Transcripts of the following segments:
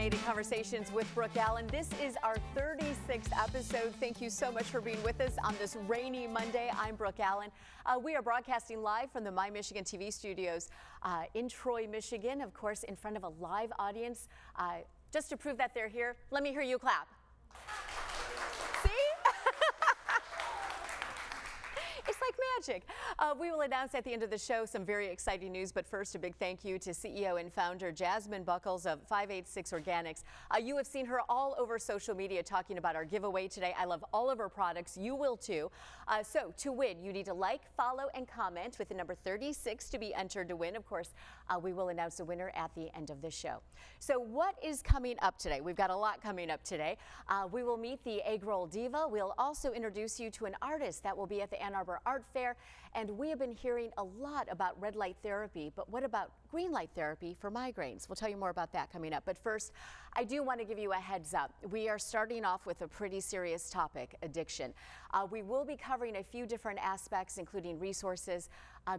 Caffeinated Conversations with Brooke Allen. This is our 36th episode. Thank you so much for being with us on this rainy Monday. I'm Brooke Allen. We are broadcasting live from the My Michigan TV studios in Troy, Michigan, of course, in front of a live audience. Just to prove that they're here, let me hear you clap. See? It's like magic. We will announce at the end of the show some very exciting news, but first a big thank you to CEO and founder Jasmine Buckles of 586 Organics. You have seen her all over social media talking about our giveaway today. I love all of her products. You will too. So to win, you need to like, follow, and comment with the number 36 to be entered to win. Of course, we will announce the winner at the end of the show. So what is coming up today? We've got a lot coming up today. We will meet the Eggroll Diva. We'll also introduce you to an artist that will be at the Arbor Art Fair, and we have been hearing a lot about red light therapy, but what about green light therapy for migraines? We'll tell you more about that coming up. But first, I do want to give you a heads up. We are starting off with a pretty serious topic, addiction. We will be covering a few different aspects, including resources,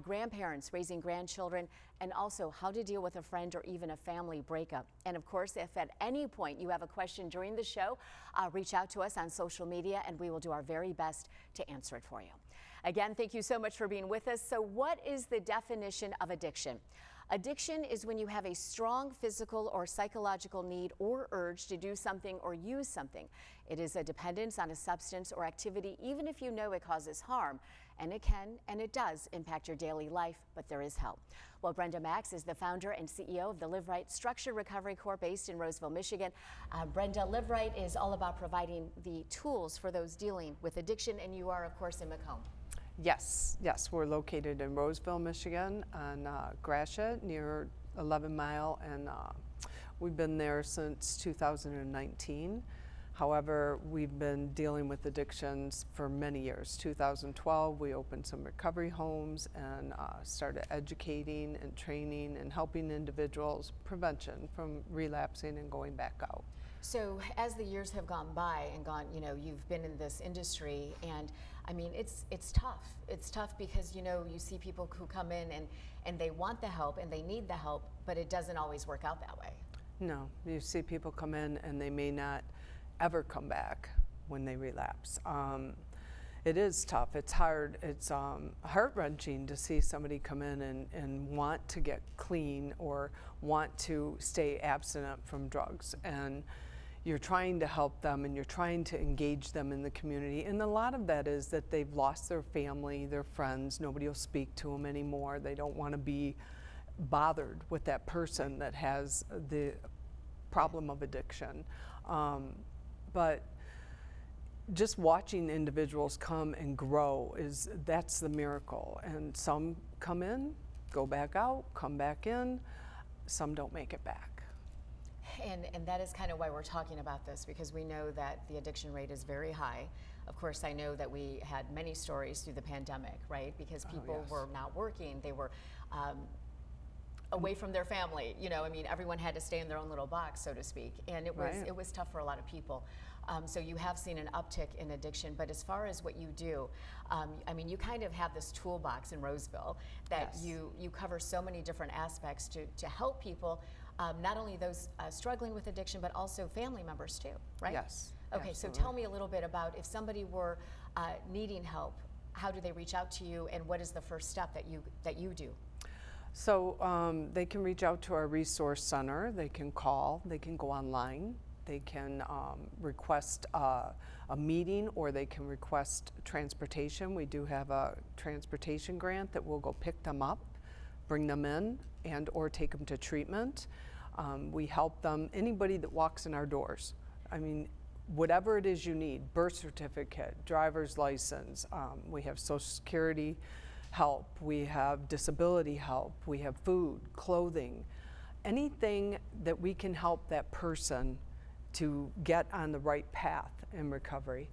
grandparents raising grandchildren, and also how to deal with a friend or even a family breakup. And of course, if at any point you have a question during the show, reach out to us on social media and we will do our very best to answer it for you. Again, thank you so much for being with us. So what is the definition of addiction? Addiction is when you have a strong physical or psychological need or urge to do something or use something. It is a dependence on a substance or activity, even if you know it causes harm. And it can, and it does, impact your daily life, but there is help. Well, Brenda Maks is the founder and CEO of the Rite Structured Recovery Corps based in Roseville, Michigan. Brenda, Rite is all about providing the tools for those dealing with addiction, and you are, of course, in Macomb. Yes, we're located in Roseville, Michigan on Gratiot near 11 Mile, and we've been there since 2019. However, we've been dealing with addictions for many years. 2012, we opened some recovery homes and started educating and training and helping individuals prevention from relapsing and going back out. So as the years have gone by and gone, you know, you've been in this industry, and I mean, it's tough. It's tough because, you know, you see people who come in and they want the help and they need the help, but it doesn't always work out that way. No, you see people come in and they may not ever come back when they relapse. It is tough. It's hard. It's heart-wrenching to see somebody come in and want to get clean or want to stay abstinent from drugs. And you're trying to help them and you're trying to engage them in the community. And a lot of that is that they've lost their family, their friends. Nobody will speak to them anymore. They don't want to be bothered with that person that has the problem of addiction. But just watching individuals come and grow that's the miracle. And some come in, go back out, come back in. Some don't make it back. And that is kind of why we're talking about this, because we know that the addiction rate is very high. Of course, I know that we had many stories through the pandemic, right? Because people were not working, they were away from their family. You know, I mean, everyone had to stay in their own little box, so to speak. And it was tough for a lot of people. So you have seen an uptick in addiction, but as far as what you do, I mean, you kind of have this toolbox in Roseville that you cover so many different aspects to help people, not only those struggling with addiction, but also family members too, right? Yes. Okay, absolutely. so tell me a little bit about if somebody were needing help, how do they reach out to you, and what is the first step that you do? So they can reach out to our resource center, they can call, they can go online, they can request a meeting, or they can request transportation. We do have a transportation grant that will go pick them up, bring them in, and or take them to treatment. We help them, anybody that walks in our doors. I mean, whatever it is you need, birth certificate, driver's license, we have Social Security help, we have disability help, we have food, clothing, anything that we can help that person to get on the right path in recovery.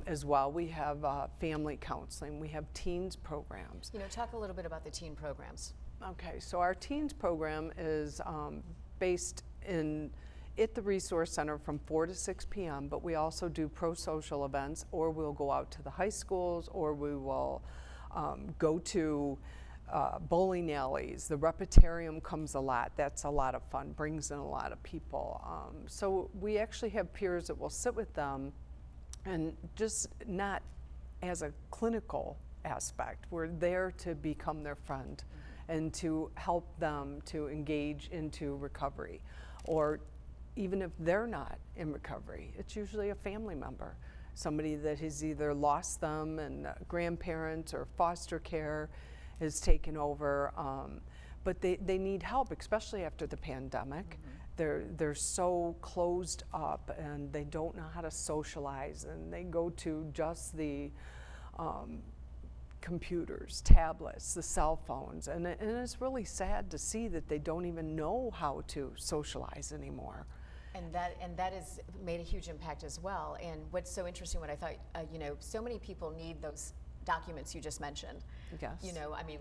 As well, we have family counseling, we have teens programs. You know, talk a little bit about the teen programs. Okay, so our teens program is based at the Resource Center from 4 to 6 p.m., but we also do pro-social events, or we'll go out to the high schools, or we will go to bowling alleys. The Repetarium comes a lot. That's a lot of fun, brings in a lot of people. So we actually have peers that will sit with them, and just not as a clinical aspect. We're there to become their friend and to help them to engage into recovery. Or even if they're not in recovery, it's usually a family member, somebody that has either lost them and grandparents or foster care has taken over, but they need help, especially after the pandemic. They're so closed up and they don't know how to socialize, and they go to just the computers, tablets, the cell phones, and it's really sad to see that they don't even know how to socialize anymore. And that has made a huge impact as well. And what's so interesting, what I thought, so many people need those documents you just mentioned. Yes.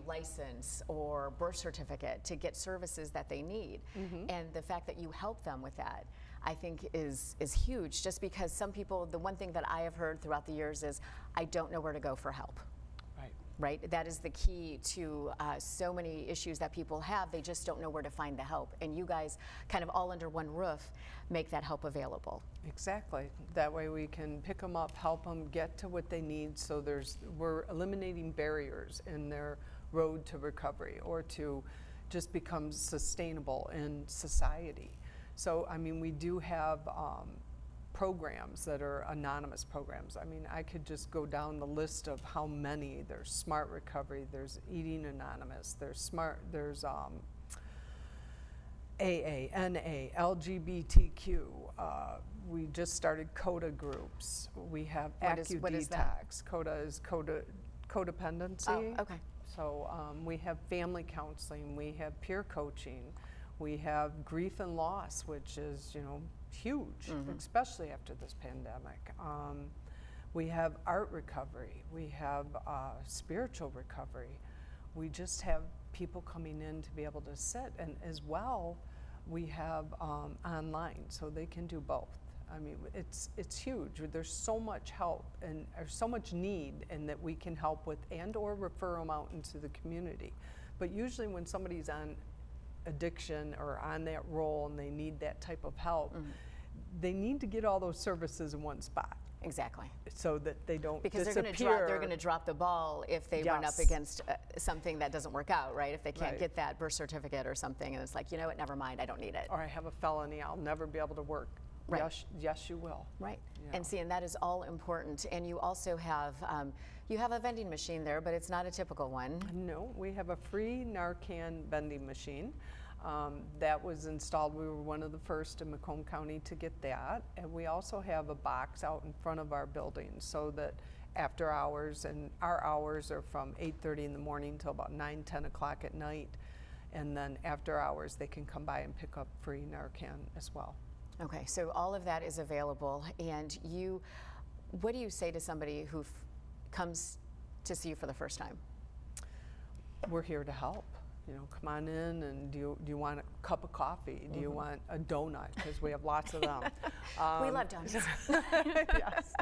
License or birth certificate to get services that they need. And the fact that you help them with that, I think is huge, just because some people, the one thing that I have heard throughout the years is, I don't know where to go for help. Right? That is the key to so many issues that people have. They just don't know where to find the help. And you guys, kind of all under one roof, make that help available. Exactly. That way we can pick them up, help them get to what they need. So we're eliminating barriers in their road to recovery or to just become sustainable in society. So, we do have programs that are anonymous programs. I could just go down the list of how many. There's Smart Recovery, there's Eating Anonymous, there's AA, NA, LGBTQ. We just started CODA groups. We have AccuDetox. CODA is codependency. Oh, okay. So we have family counseling, we have peer coaching, we have grief and loss, which is, huge, especially after this pandemic. We have art recovery, we have spiritual recovery. We just have people coming in to be able to sit, and as well, we have online, so they can do both. It's huge. There's so much help and there's so much need, and that we can help with and or refer them out into the community. But usually when somebody's on addiction or on that role and they need that type of help, they need to get all those services in one spot. Exactly. So that they don't because disappear. they're going to drop the ball if they run up against something that doesn't work out, right? If they can't get that birth certificate or something, and it's like, you know what, never mind, I don't need it. Or I have a felony, I'll never be able to work. Right. Yes, you will. Right. Yeah. And see, and that is all important. And you also have, you have a vending machine there, but it's not a typical one. No, we have a free Narcan vending machine. That was installed. We were one of the first in Macomb County to get that. And we also have a box out in front of our building so that after hours, and our hours are from 8:30 in the morning till about 9, 10 o'clock at night. And then after hours, they can come by and pick up free Narcan as well. Okay, so all of that is available. And what do you say to somebody who comes to see you for the first time? We're here to help. Come on in, and do you want a cup of coffee? Do you want a donut? Because we have lots of them. We love donuts. Yes.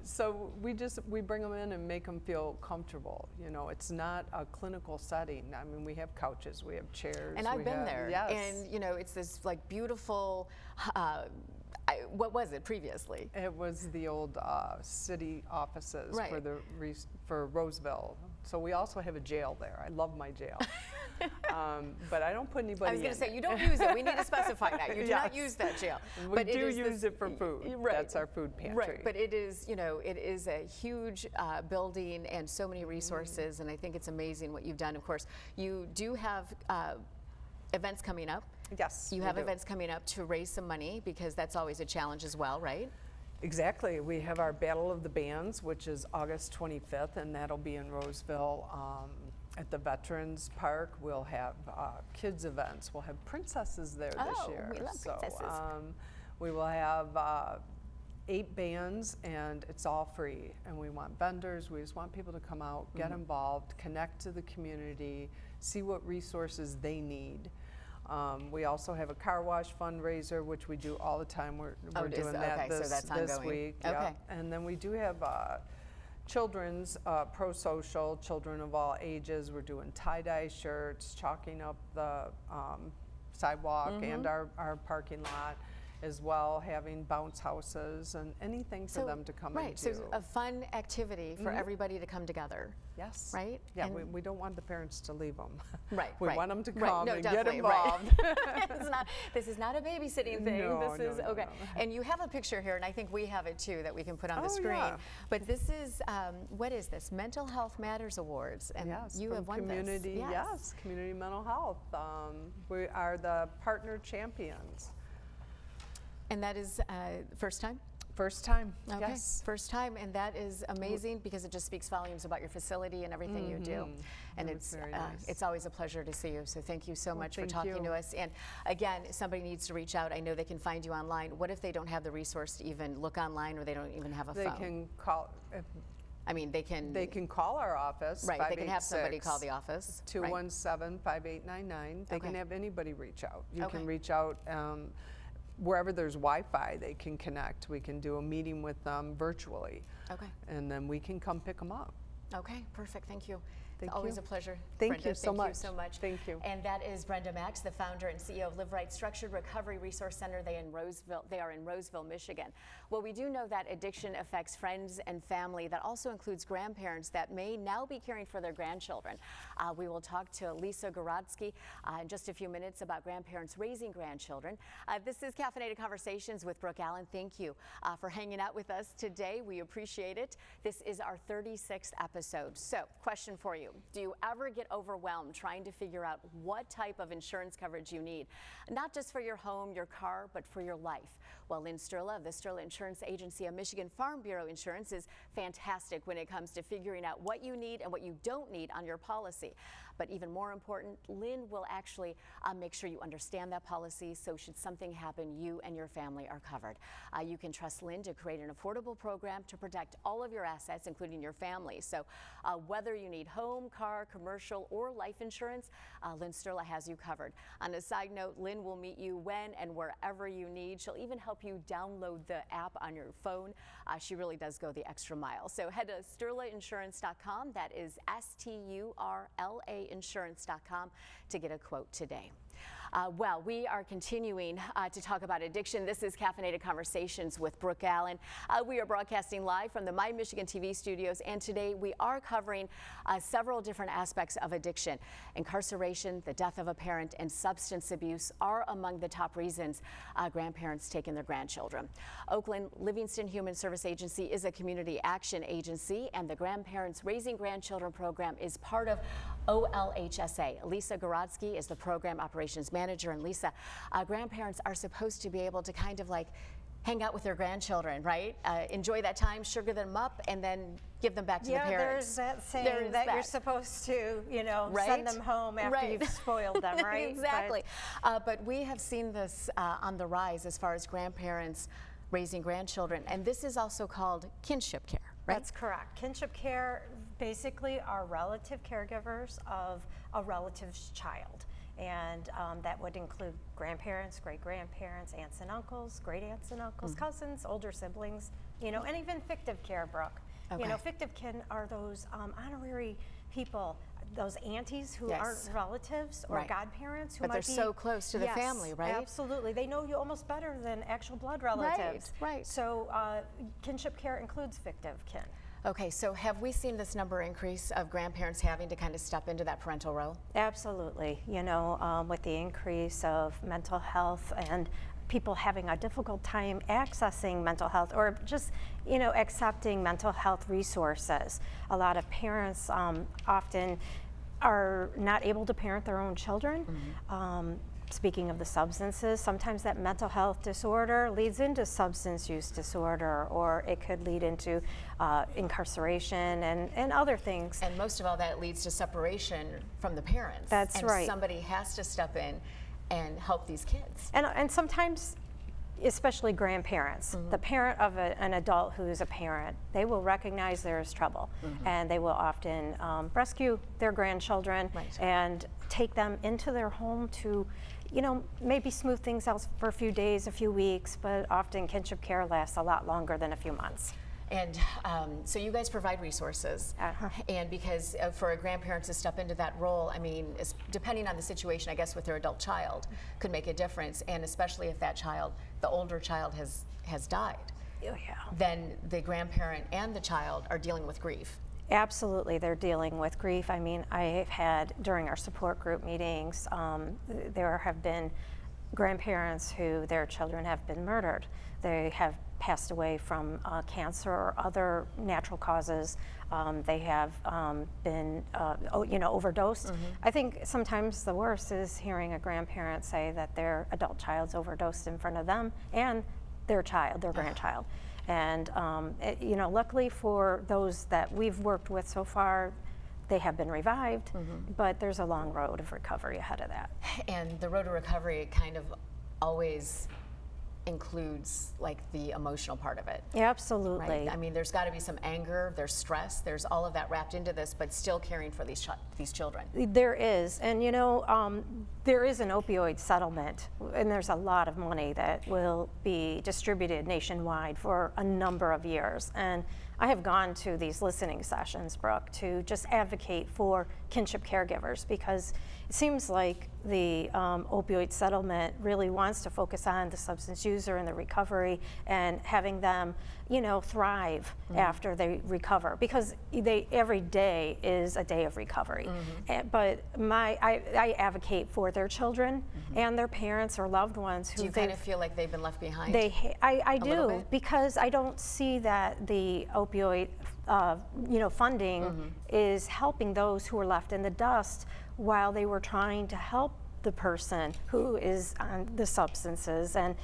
So we bring them in and make them feel comfortable. It's not a clinical setting. We have couches, we have chairs. And I've been there. Yes. And it's this like beautiful. What was it previously? It was the old city offices Right. for Roseville. So we also have a jail there. I love my jail. But I don't put anybody in. I was going to say, you don't use it. We need to specify that. You do not use that jail. We do use it for food. Right. That's our food pantry. Right, but it is, it is a huge building and so many resources, and I think it's amazing what you've done. Of course, you do have events coming up. Yes, You have events coming up to raise some money, because that's always a challenge as well, right? Exactly. We have our Battle of the Bands, which is August 25th, and that'll be in Roseville at the Veterans Park. We'll have kids events. We'll have princesses there this year. We love princesses. So we will have 8 bands, and it's all free. And we want vendors. We just want people to come out, get involved, connect to the community, see what resources they need. We also have a car wash fundraiser, which we do all the time. We're doing that okay, so that's this ongoing. week. Okay. And then we do have children's pro-social, children of all ages. We're doing tie-dye shirts, chalking up the sidewalk and our parking lot, as well, having bounce houses and anything for them to come and do. So a fun activity for everybody to come together. Yes. Right? Yeah, And we don't want the parents to leave them. Right. We want them to come No, and get definitely, involved. This is not a babysitting thing. No, this is no, okay. no. And you have a picture here, and I think we have it too that we can put on the screen. Yeah. But this is what is this? Mental Health Matters Awards, and Yes, you from have won community, this. Yes, community mental health. We are the partner champions. And that is first time? First time, Okay. yes. First time, and that is amazing because it just speaks volumes about your facility and everything you do. And That's very nice. it's always a pleasure to see you. So thank you so much for thank talking you. to us. And again, somebody needs to reach out. I know they can find you online. What if they don't have the resource to even look online, or they don't even have a They phone? can call. I mean, they can. They can call our office. Right. They can have somebody call the office. 217-5899. They can Okay. have anybody reach out. You Okay. can reach out. Wherever there's Wi-Fi, they can connect. We can do a meeting with them virtually. Okay. And then we can come pick them up. Okay. Perfect. Thank you. Thank It's always you. a pleasure. Thank Brenda, you so Thank much. you so much. Thank you. And that is Brenda Maks, the founder and CEO of Rite Structured Recovery Resource Center. They are in Roseville, Michigan. Well, we do know that addiction affects friends and family. That also includes grandparents that may now be caring for their grandchildren. We will talk to Lisa Brodsky in just a few minutes about grandparents raising grandchildren. This is Caffeinated Conversations with Brooke Allen. Thank you for hanging out with us today. We appreciate it. This is our 36th episode. So, question for you. Do you ever get overwhelmed trying to figure out what type of insurance coverage you need? Not just for your home, your car, but for your life. Well, Lynn Sterla of the Sterla Insurance Agency of Michigan Farm Bureau Insurance is fantastic when it comes to figuring out what you need and what you don't need on your policy. But even more important, Lynn will actually make sure you understand that policy, so should something happen, you and your family are covered. You can trust Lynn to create an affordable program to protect all of your assets, including your family. So whether you need home, car, commercial, or life insurance, Lynn Sterla has you covered. On a side note, Lynn will meet you when and wherever you need. She'll even help you download the app on your phone. She really does go the extra mile. So head to sterlainsurance.com. That is STURLA insurance.com to get a quote today. Well, we are continuing to talk about addiction. This is Caffeinated Conversations with Brooke Allen. We are broadcasting live from the My Michigan TV studios, and today we are covering several different aspects of addiction. Incarceration, the death of a parent, and substance abuse are among the top reasons grandparents take in their grandchildren. Oakland Livingston Human Service Agency is a community action agency, and the Grandparents Raising Grandchildren program is part of OLHSA. Lisa Brodsky is the program operations manager. And Lisa, grandparents are supposed to be able to kind of like hang out with their grandchildren, right? Enjoy that time, sugar them up, and then give them back to the parents. There's that saying that you're supposed to, send them home after you've spoiled them, right? Exactly. But we have seen this on the rise as far as grandparents raising grandchildren, and this is also called kinship care, right? That's correct. Kinship care basically are relative caregivers of a relative's child. And that would include grandparents, great-grandparents, aunts and uncles, great-aunts and uncles, cousins, older siblings, and even fictive care, Brooke. Okay. Fictive kin are those honorary people, those aunties who Yes. aren't relatives or Right. godparents who But might they're be so close to the family, right? Absolutely. They know you almost better than actual blood relatives. Right. So kinship care includes fictive kin. Okay, so have we seen this number increase of grandparents having to kind of step into that parental role? Absolutely. With the increase of mental health and people having a difficult time accessing mental health or just, accepting mental health resources. A lot of parents often are not able to parent their own children. Speaking of the substances, sometimes that mental health disorder leads into substance use disorder, or it could lead into incarceration and other things. And most of all, that leads to separation from the parents. That's right. And somebody has to step in and help these kids. And sometimes, especially grandparents, the parent of an adult who is a parent, they will recognize there is trouble, and they will often rescue their grandchildren and take them into their home to, maybe smooth things out for a few days, a few weeks, but often kinship care lasts a lot longer than a few months. And so you guys provide resources, and because for a grandparent to step into that role, I mean, depending on the situation, I guess with their adult child, could make a difference, and especially if that child, the older child, has died, then the grandparent and the child are dealing with grief. Absolutely, they're dealing with grief. I mean, I've had, during our support group meetings, there have been grandparents who their children have been murdered. They have passed away from cancer or other natural causes. They have been, overdosed. I think sometimes the worst is hearing a grandparent say that their adult child's overdosed in front of them and their child, their grandchild. And luckily for those that we've worked with so far, they have been revived, but there's a long road of recovery ahead of that. And the road to recovery kind of always includes like the emotional part of it. Absolutely. Right? I mean, there's got to be some anger, there's stress, there's all of that wrapped into this, but still caring for these children. There is, and there is an opioid settlement, and there's a lot of money that will be distributed nationwide for a number of years. And I have gone to these listening sessions, Brooke, to just advocate for kinship caregivers, because it seems like the opioid settlement really wants to focus on the substance user and the recovery and having them, thrive after they recover, because every day is a day of recovery. But I advocate for their children and their parents or loved ones who do you kind of feel like they've been left behind? I do, because I don't see that the opioid funding is helping those who are left in the dust while they were trying to help the person who is on the substances. And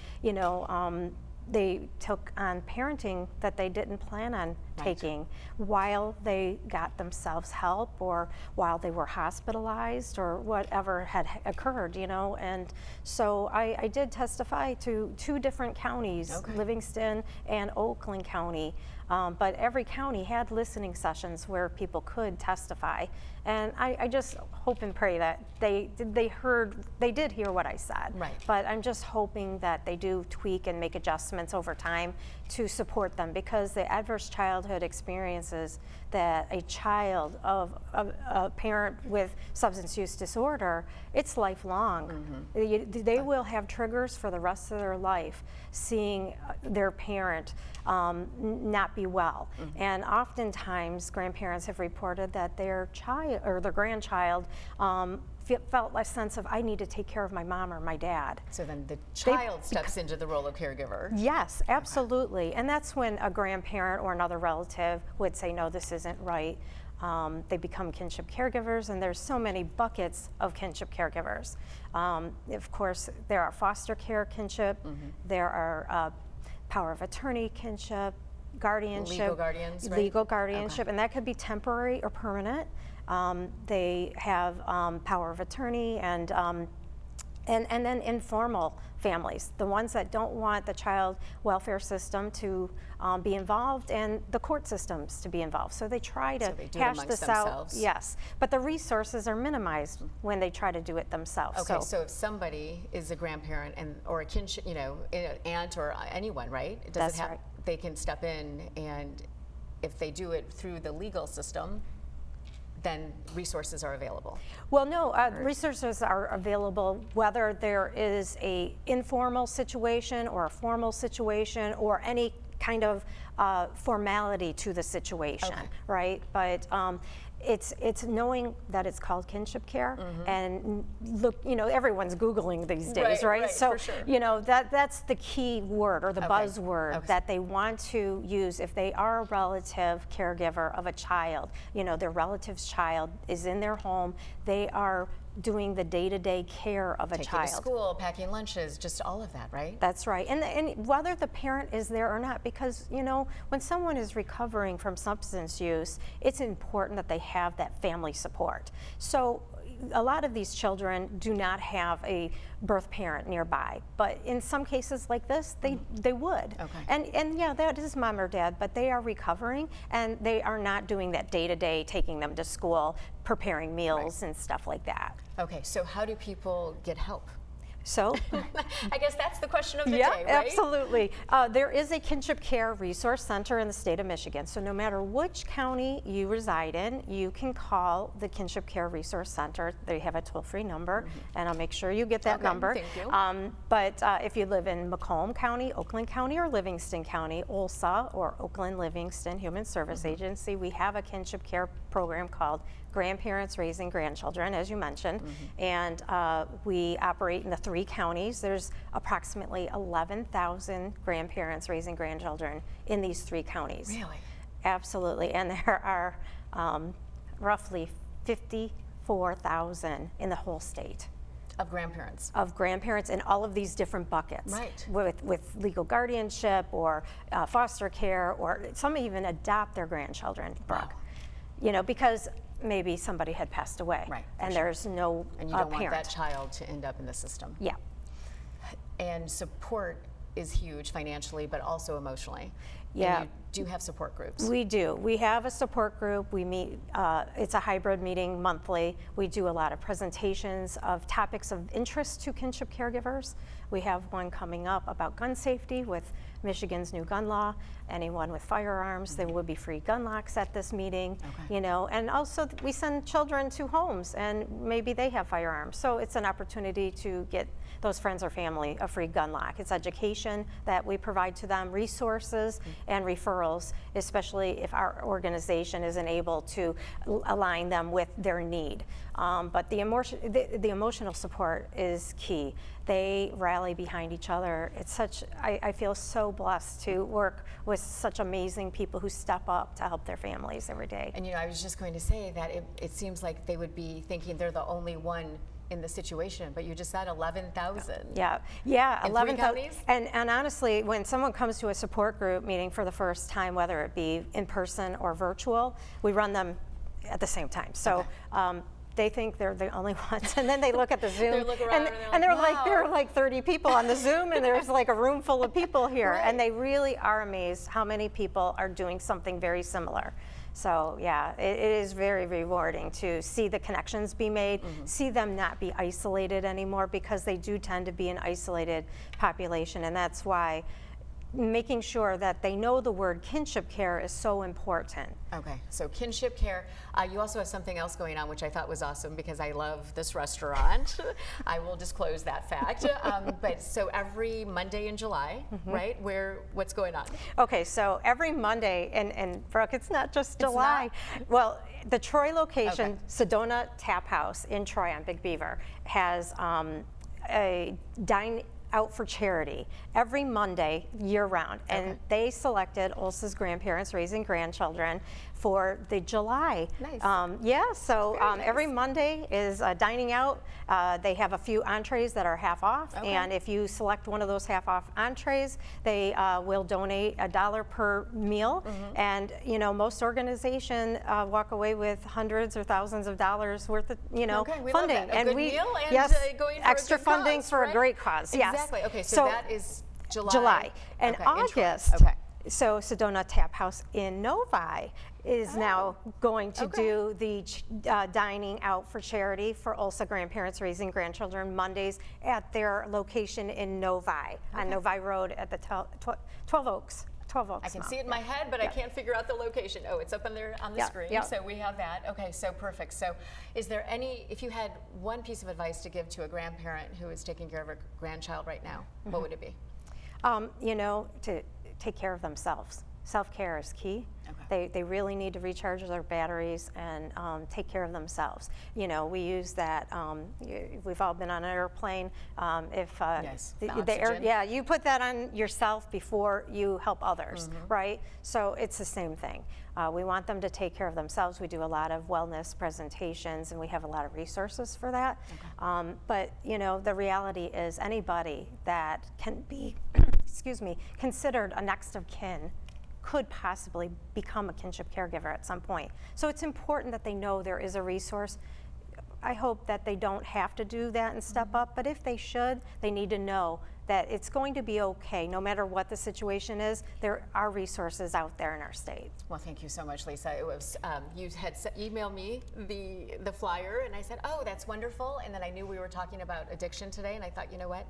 they took on parenting that they didn't plan on taking while they got themselves help, or while they were hospitalized, or whatever had occurred, And so I did testify to 2 different counties, Livingston and Oakland County, but every county had listening sessions where people could testify. And I just hope and pray that they did hear what I said. Right. But I'm just hoping that they do tweak and make adjustments over time to support them, because the adverse childhood experiences that a child of a parent with substance use disorder, it's lifelong. They will have triggers for the rest of their life, seeing their parent not be well. And oftentimes grandparents have reported that their child or their grandchild felt a sense of, I need to take care of my mom or my dad. So then the child steps into the role of caregiver. Yes, absolutely. And that's when a grandparent or another relative would say, no, this isn't right. They become kinship caregivers, and there's so many buckets of kinship caregivers. Of course, there are foster care kinship, there are power of attorney kinship, guardianship. Legal guardians, right? Legal guardianship, and that could be temporary or permanent. They have power of attorney, and then informal families, the ones that don't want the child welfare system to be involved and the court systems to be involved. So they try to hash this out. Yes, but the resources are minimized when they try to do it themselves. Okay, so if somebody is a grandparent or a kinship, an aunt or anyone, right? That's right. They can step in, and if they do it through the legal system, then resources are available. Well, no, resources are available whether there is a informal situation or a formal situation or any kind of formality to the situation, right? But it's knowing that it's called kinship care, and look, everyone's Googling these days, right? So, for sure. That's the key word or the buzzword that they want to use if they are a relative caregiver of a child. Their relative's child is in their home. They are doing the day-to-day care of a child. Taking to school, packing lunches, just all of that, right? That's right. And whether the parent is there or not, because, when someone is recovering from substance use, it's important that they have that family support. So a lot of these children do not have a birth parent nearby, but in some cases like this, they would. And yeah, that is mom or dad, but they are recovering, and they are not doing that day-to-day, taking them to school, preparing meals and stuff like that. Okay, so how do people get help? So, I guess that's the question of the yeah, day, right? absolutely. There is a Kinship Care Resource Center in the state of Michigan. So no matter which county you reside in, you can call the Kinship Care Resource Center. They have a toll-free number, and I'll make sure you get that number. Thank you. But if you live in Macomb County, Oakland County, or Livingston County, OLSA, or Oakland Livingston Human Service Agency, we have a kinship care program called Grandparents Raising Grandchildren, as you mentioned, and we operate in the 3 counties. There's approximately 11,000 grandparents raising grandchildren in these 3 counties. Really? Absolutely, and there are roughly 54,000 in the whole state. Of grandparents. Of grandparents in all of these different buckets. Right. With legal guardianship or foster care, or some even adopt their grandchildren, Brooke. Wow. You know, because maybe somebody had passed away, Right, and sure. there's no And you don't want parent. that child to end up in the system. Yeah. And support is huge financially, but also emotionally. Yeah. And you do have support groups. We do. We have a support group. We meet, it's a hybrid meeting monthly. We do a lot of presentations of topics of interest to kinship caregivers. We have one coming up about gun safety with Michigan's new gun law. Anyone with firearms, there will be free gun locks at this meeting. Okay. You know, and also we send children to homes and maybe they have firearms. So it's an opportunity to get those friends or family a free gun lock. It's education that we provide to them, resources and referrals, especially if our organization isn't able to align them with their need. But the emotional support is key. They rally behind each other. It's such, I feel so blessed to work with such amazing people who step up to help their families every day. And you know, I was just going to say that it seems like they would be thinking they're the only one in the situation, but you just said 11,000. Yeah, In 11,000. 3 counties? And honestly, when someone comes to a support group meeting for the first time, whether it be in person or virtual, we run them at the same time. So. Okay. They think they're the only ones, and then they look at the Zoom, They look around and they're like, like, there are like 30 people on the Zoom, and there's like a room full of people here, Right. and they really are amazed how many people are doing something very similar. So yeah, it is very rewarding to see the connections be made, see them not be isolated anymore, because they do tend to be an isolated population, and that's why making sure that they know the word kinship care is so important. Okay, so kinship care. You also have something else going on, which I thought was awesome because I love this restaurant. I will disclose that fact. But so every Monday in July, right? What's going on? Okay, so every Monday, and Brooke, it's not just July. Well, the Troy location, Sedona Tap House in Troy on Big Beaver, has a dine out for charity every Monday year round, and they selected ULSA's Grandparents Raising Grandchildren for the July. Nice. Yeah, so nice. every Monday is dining out. They have a few entrees that are half off, and if you select one of those half off entrees, they will donate $1 per meal. And you know, most organizations walk away with hundreds or thousands of dollars worth of funding. Love that. A good meal and going for extra a good funding cause, for right? a great cause. Yes. Exactly. Okay, so that is July. July. And Okay, in Troy. August, Okay. so Sedona Tap House in Novi is now going to do the dining out for charity for ULSA Grandparents Raising Grandchildren Mondays at their location in Novi, on Novi Road at the 12 Oaks. 12 Oaks. I can see it in my head, but I can't figure out the location. Oh, it's up on there on the screen. So we have that. Okay, so perfect. So is there any, if you had one piece of advice to give to a grandparent who is taking care of a grandchild right now, what would it be? You know, to take care of themselves. Self-care is key. They really need to recharge their batteries and take care of themselves. You know, we use that, we've all been on an airplane. Yes, the yeah, you put that on yourself before you help others, right? So it's the same thing. We want them to take care of themselves. We do a lot of wellness presentations, and we have a lot of resources for that. But you know, the reality is anybody that can be, excuse me, considered a next of kin could possibly become a kinship caregiver at some point. So it's important that they know there is a resource. I hope that they don't have to do that and step up, but if they should, they need to know that it's going to be okay. No matter what the situation is, there are resources out there in our state. Well, thank you so much, Lisa. It was, you had emailed me the flyer, and I said, oh, that's wonderful. And then I knew we were talking about addiction today, and I thought, you know what?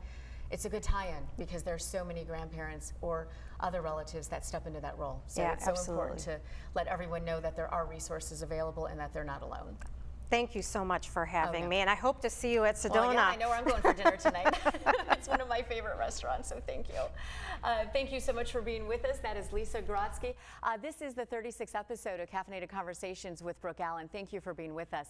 It's a good tie-in because there's so many grandparents or other relatives that step into that role. So Yeah, it's so absolutely. important to let everyone know that there are resources available and that they're not alone. Thank you so much for having yeah. me, and I hope to see you at Sedona. Well, yeah, I know where I'm going for dinner tonight. It's one of my favorite restaurants, so thank you. Thank you so much for being with us. That is Lisa Brodsky. This is the 36th episode of Caffeinated Conversations with Brooke Allen. Thank you for being with us.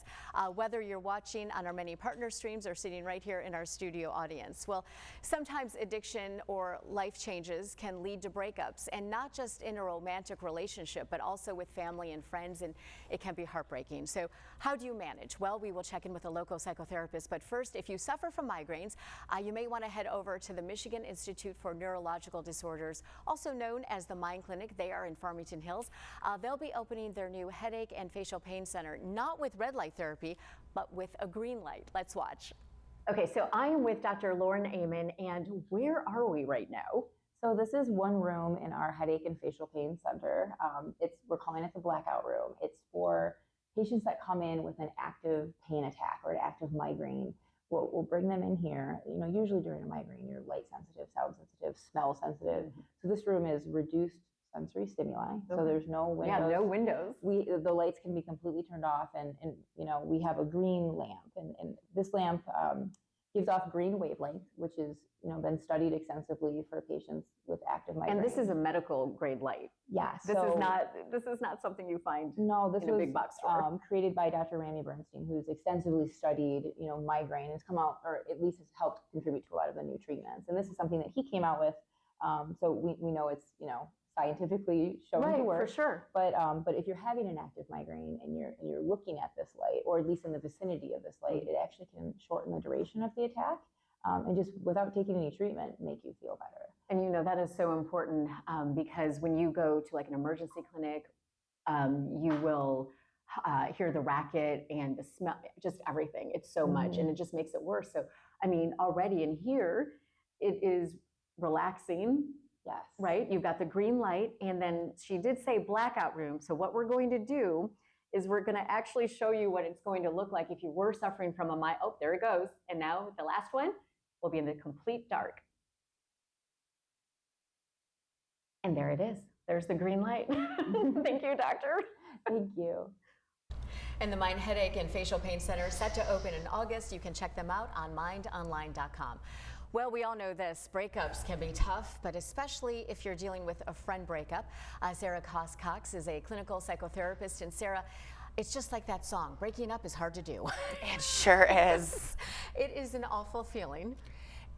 Whether you're watching on our many partner streams or sitting right here in our studio audience. Well, sometimes addiction or life changes can lead to breakups, and not just in a romantic relationship, but also with family and friends, and it can be heartbreaking. So how do you manage? Well, we will check in with a local psychotherapist, but first, if you suffer from migraines, you may want to head over to the Michigan Institute for Neurological Disorders, also known as the Myny Clinic. They are in Farmington Hills. They'll be opening their new headache and facial pain center, not with red light therapy, but with a green light. Let's watch. Okay, so I am with Dr. Lauren Amon, and where are we right now? So this is one room in our headache and facial pain center. We're calling it the blackout room. It's for patients that come in with an active pain attack or an active migraine. We'll bring them in here. You know, usually during a migraine, you're light sensitive, sound sensitive, smell sensitive. So this room is reduced sensory stimuli. So there's no windows. Yeah, no windows. The lights can be completely turned off, and you know, we have a green lamp, and this lamp gives off green wavelength, which is, you know, been studied extensively for patients with active migraine. And this is a medical grade light. Yes. This is not something you find this in a big box store. Created by Dr. Rami Bernstein, who's extensively studied, you know, migraine, and has come out, or at least has helped contribute to a lot of the new treatments. And this is something that he came out with. So we know it's, you know, scientifically shown to work. For sure. But if you're having an active migraine and you're looking at this light, or at least in the vicinity of this light, it actually can shorten the duration of the attack, and just without taking any treatment, make you feel better. And you know, that is so important because when you go to like an emergency clinic, you will hear the racket and the smell, just everything. It's so much, and it just makes it worse. So, I mean, already in here, it is relaxing. Yes. Right? You've got the green light, and then she did say blackout room. So what we're going to do is we're going to actually show you what it's going to look like if you were suffering from oh, there it goes. And now the last one will be in the complete dark. And there it is. There's the green light. Thank you, doctor. Thank you. And the Myny Headache and Facial Pain Center is set to open in August. You can check them out on mindonline.com. Well, we all know this. Breakups can be tough, but especially if you're dealing with a friend breakup. Sara Kost-Cox is a clinical psychotherapist. And Sara, it's just like that song. Breaking up is hard to do. It sure is. It is an awful feeling.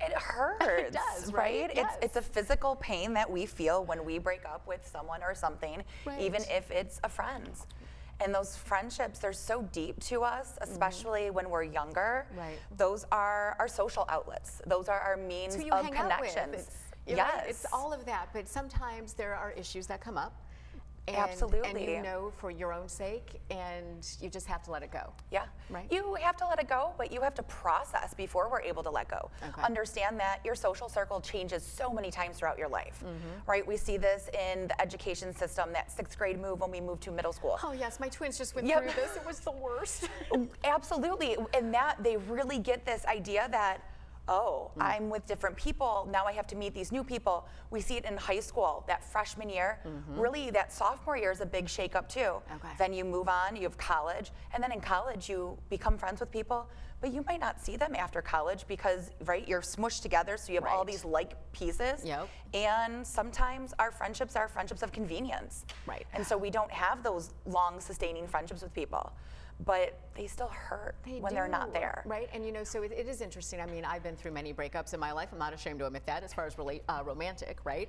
It hurts. It does, right? It's a physical pain that we feel when we break up with someone or something, even if it's a friend. And those friendships, they're so deep to us, especially when we're younger. Right. Those are our social outlets. Those are our means of connections. It's all of that, but sometimes there are issues that come up. Absolutely. And you know, for your own sake, and you just have to let it go. Yeah. Right. You have to let it go, but you have to process before we're able to let go. Okay. Understand that your social circle changes so many times throughout your life, right? We see this in the education system, that 6th grade move when we moved to middle school. Oh yes, my twins just went through this. It was the worst. Absolutely. And that they really get this idea that, I'm with different people. Now I have to meet these new people. We see it in high school, that freshman year. Really, that sophomore year is a big shakeup too. Okay. Then you move on, you have college. And then in college, you become friends with people, but you might not see them after college because, right, you're smushed together. So you have all these like pieces. Yep. And sometimes our friendships are friendships of convenience. Right. And so we don't have those long sustaining friendships with people. But they still hurt when they're not there. Right, and you know, so it is interesting. I mean, I've been through many breakups in my life. I'm not ashamed to admit that as far as romantic, right?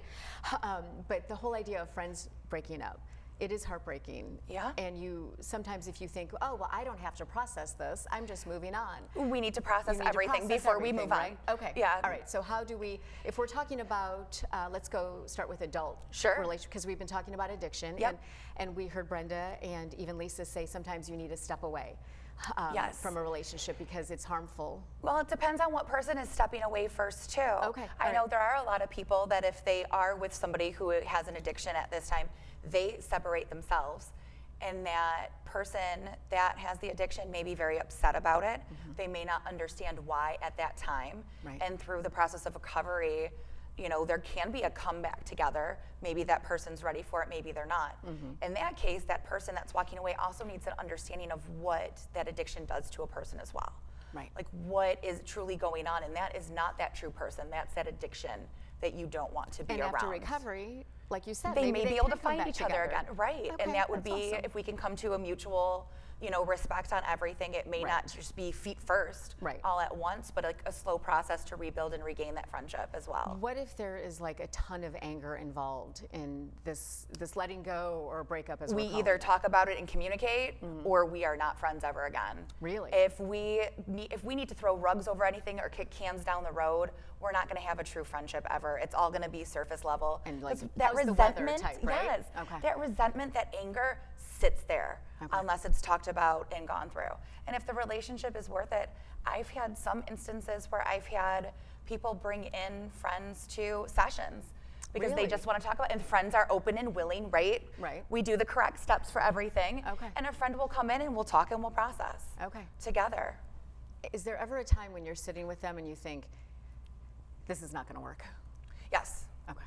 But the whole idea of friends breaking up, it is heartbreaking. Yeah. And you, sometimes if you think, oh, well, I don't have to process this, I'm just moving on. We need to process You need to everything process before everything, we move on. right? Okay. Yeah. All right, so how do we, if we're talking about, let's go start with adult relationship, because we've been talking about addiction. Yep. And we heard Brenda and even Lisa say sometimes you need to step away. Yes. from a relationship because it's harmful? Well, it depends on what person is stepping away first, too. Okay, I all know right. there are a lot of people that if they are with somebody who has an addiction at this time, they separate themselves. And that person that has the addiction may be very upset about it. They may not understand why at that time. Right. And through the process of recovery, you know, there can be a comeback together. Maybe that person's ready for it, maybe they're not. In that case, that person that's walking away also needs an understanding of what that addiction does to a person as well. Right. Like what is truly going on, and that is not that true person. That's that addiction that you don't want to be And around. after recovery, like you said, They maybe may be able to can come find back each other together. again, right? Okay, And that would that's be, awesome. if we can come to a mutual, you know, respect on everything. It may not just be feet first, Right. all at once, but like a slow process to rebuild and regain that friendship as well. What if there is like a ton of anger involved in this letting go or breakup as We we're either calling it? talk about it and communicate, or we are not friends ever again. Really? If we need to throw rugs over anything or kick cans down the road, we're not going to have a true friendship ever. It's all going to be surface level. And like, 'Cause that how's the weather resentment, type, right? yes, Okay. that resentment, that anger sits there unless it's talked about and gone through. And if the relationship is worth it, I've had some instances where I've had people bring in friends to sessions because Really? they just want to talk about, and friends are open and willing, right? Right. We do the correct steps for everything. Okay. And a friend will come in and we'll talk and we'll process Okay. together. Is there ever a time when you're sitting with them and you think, this is not going to work? Yes. Okay.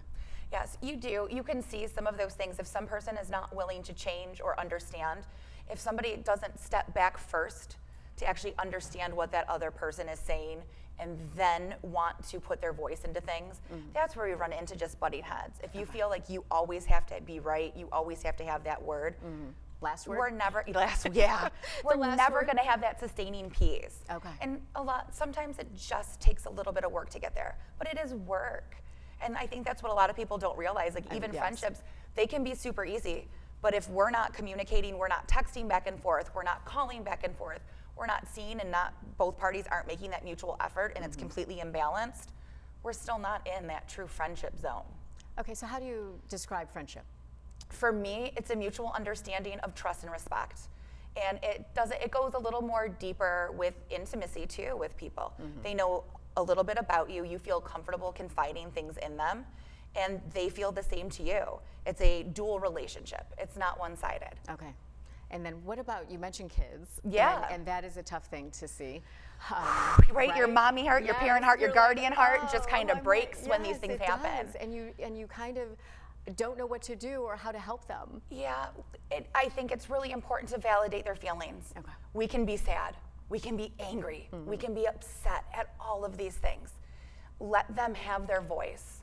Yes, you do. You can see some of those things. If some person is not willing to change or understand, if somebody doesn't step back first to actually understand what that other person is saying and then want to put their voice into things, that's where we run into just butting heads. If you feel like you always have to be right, you always have to have that word, Last word? we're never we're last never word? going to have that sustaining piece. Okay. And sometimes it just takes a little bit of work to get there, but it is work. And I think that's what a lot of people don't realize. Like even yes. friendships, they can be super easy, but if we're not communicating, we're not texting back and forth, we're not calling back and forth, we're not seeing, and not both parties aren't making that mutual effort, and it's completely imbalanced, we're still not in that true friendship zone. Okay, so how do you describe friendship? For me, it's a mutual understanding of trust and respect. And it goes a little more deeper with intimacy too with people. They know a little bit about you. You feel comfortable confiding things in them, and they feel the same to you. It's a dual relationship. It's not one-sided. Okay. And then what about, you mentioned kids. Yeah. And that is a tough thing to see. Right? Your mommy heart, your parent heart, your you're guardian like, heart just "Oh, kind my of breaks when these yes, things it happen. does. And you kind of don't know what to do or how to help them. Yeah, I think it's really important to validate their feelings. Okay. We can be sad, we can be angry, we can be upset at all of these things. Let them have their voice.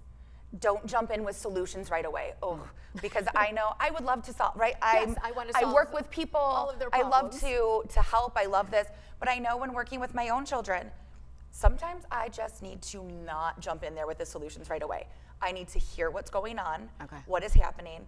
Don't jump in with solutions right away. Oh, because I know I would love to solve, right? Yes, I want to I solve work with people. all of their I love problems. to help. I love this, but I know when working with my own children, sometimes I just need to not jump in there with the solutions right away. I need to hear what's going on, Okay. what is happening.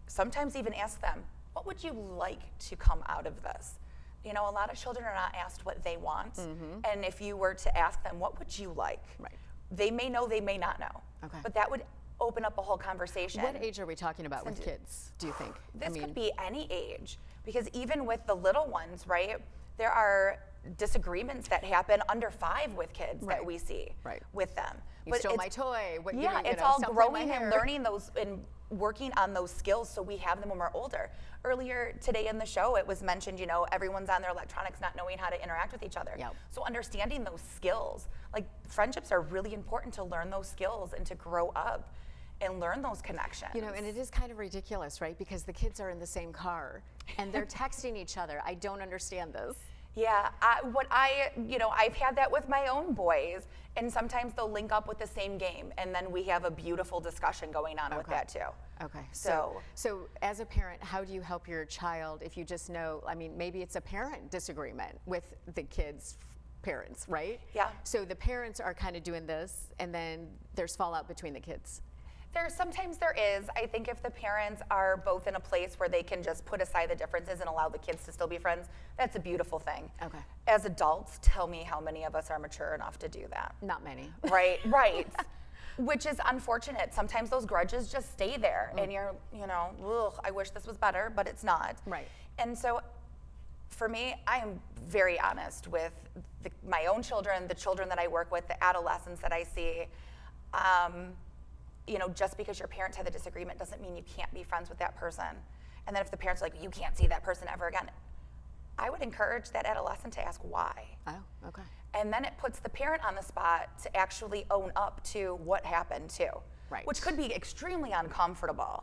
Sometimes even ask them, what would you like to come out of this? You know, a lot of children are not asked what they want. And if you were to ask them, what would you like? Right. They may know, they may not know. Okay. But that would open up a whole conversation. What age are we talking about with kids, do you think? This could be any age, because even with the little ones, right, there are disagreements that happen under 5 with kids that Right. we see Right. with them. You stole my toy. What, Yeah, you it's know, all stop pulling my growing and hair. learning those and working on those skills so we have them when we're older. Earlier today in the show, it was mentioned, you know, everyone's on their electronics not knowing how to interact with each other. Yep. So understanding those skills, like friendships are really important to learn those skills and to grow up and learn those connections. You know, and it is kind of ridiculous, right? Because the kids are in the same car and they're texting each other. I don't understand this. Yeah, I've had that with my own boys, and sometimes they'll link up with the same game, and then we have a beautiful discussion going on with Okay. that too. Okay. So as a parent, how do you help your child if you just know, I mean, maybe it's a parent disagreement with the kids' parents, right? Yeah. So the parents are kind of doing this, and then there's fallout between the kids. Sometimes there is. I think if the parents are both in a place where they can just put aside the differences and allow the kids to still be friends, that's a beautiful thing. Okay. As adults, tell me how many of us are mature enough to do that. Not many. Right. Which is unfortunate. Sometimes those grudges just stay there, and you're, ugh, I wish this was better, but it's not. Right. And so for me, I am very honest with my own children, the children that I work with, the adolescents that I see. You know, just because your parents had a disagreement doesn't mean you can't be friends with that person. And then if the parents are like, you can't see that person ever again, I would encourage that adolescent to ask why. Oh, okay. And then it puts the parent on the spot to actually own up to what happened too. Right. Which could be extremely uncomfortable.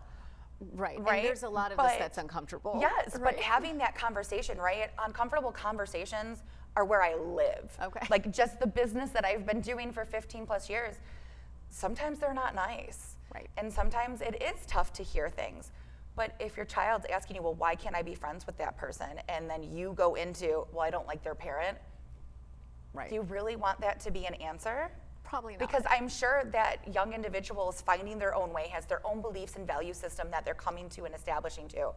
Right. Right? And there's a lot of But- this that's uncomfortable. Yes, Right. but having that conversation, right? Uncomfortable conversations are where I live. Okay. Like just the business that I've been doing for 15 plus years, sometimes they're not nice. Right. And sometimes it is tough to hear things. But if your child's asking you, well, why can't I be friends with that person? And then you go into, well, I don't like their parent. Right. Do you really want that to be an answer? Probably not. Because I'm sure that young individuals finding their own way has their own beliefs and value system that they're coming to and establishing to.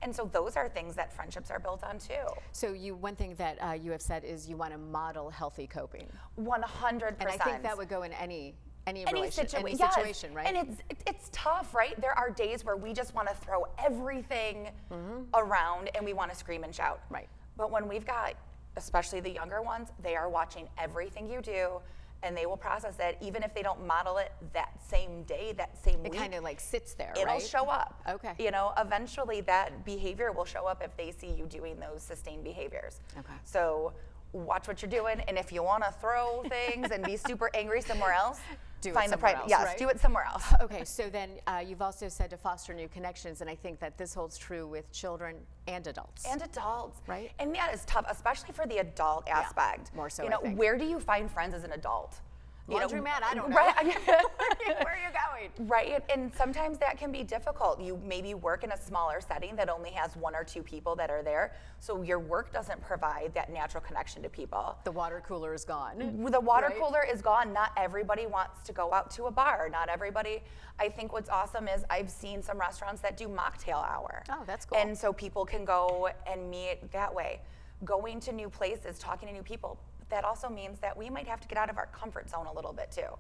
And so those are things that friendships are built on too. So one thing that you have said is you want to model healthy coping. 100%. And I think that would go in any situation, yes. right? And it's tough, right? There are days where we just want to throw everything around and we want to scream and shout. Right. But when we've got, especially the younger ones, they are watching everything you do and they will process it even if they don't model it that same day, that same week. It kind of like sits there, It'll right? show up. Okay. You know, eventually that behavior will show up if they see you doing those sustained behaviors. Okay. So watch what you're doing, and if you want to throw things and be super angry somewhere else, find the private. else, Yes, right? do it somewhere else. Okay, so then you've also said to foster new connections, and I think that this holds true with children and adults. And adults. Right. And that is tough, especially for the adult aspect. more so, You I know, think. where do you find friends as an adult? You know, Laundromat, I don't know. Right. Where are you going? Right, and sometimes that can be difficult. You maybe work in a smaller setting that only has 1 or 2 people that are there, so your work doesn't provide that natural connection to people. The water cooler is gone. The water Right. cooler is gone. Not everybody wants to go out to a bar. Not everybody. I think what's awesome is I've seen some restaurants that do mocktail hour. Oh, that's cool. And so people can go and meet that way. Going to new places, talking to new people, that also means that we might have to get out of our comfort zone a little bit too.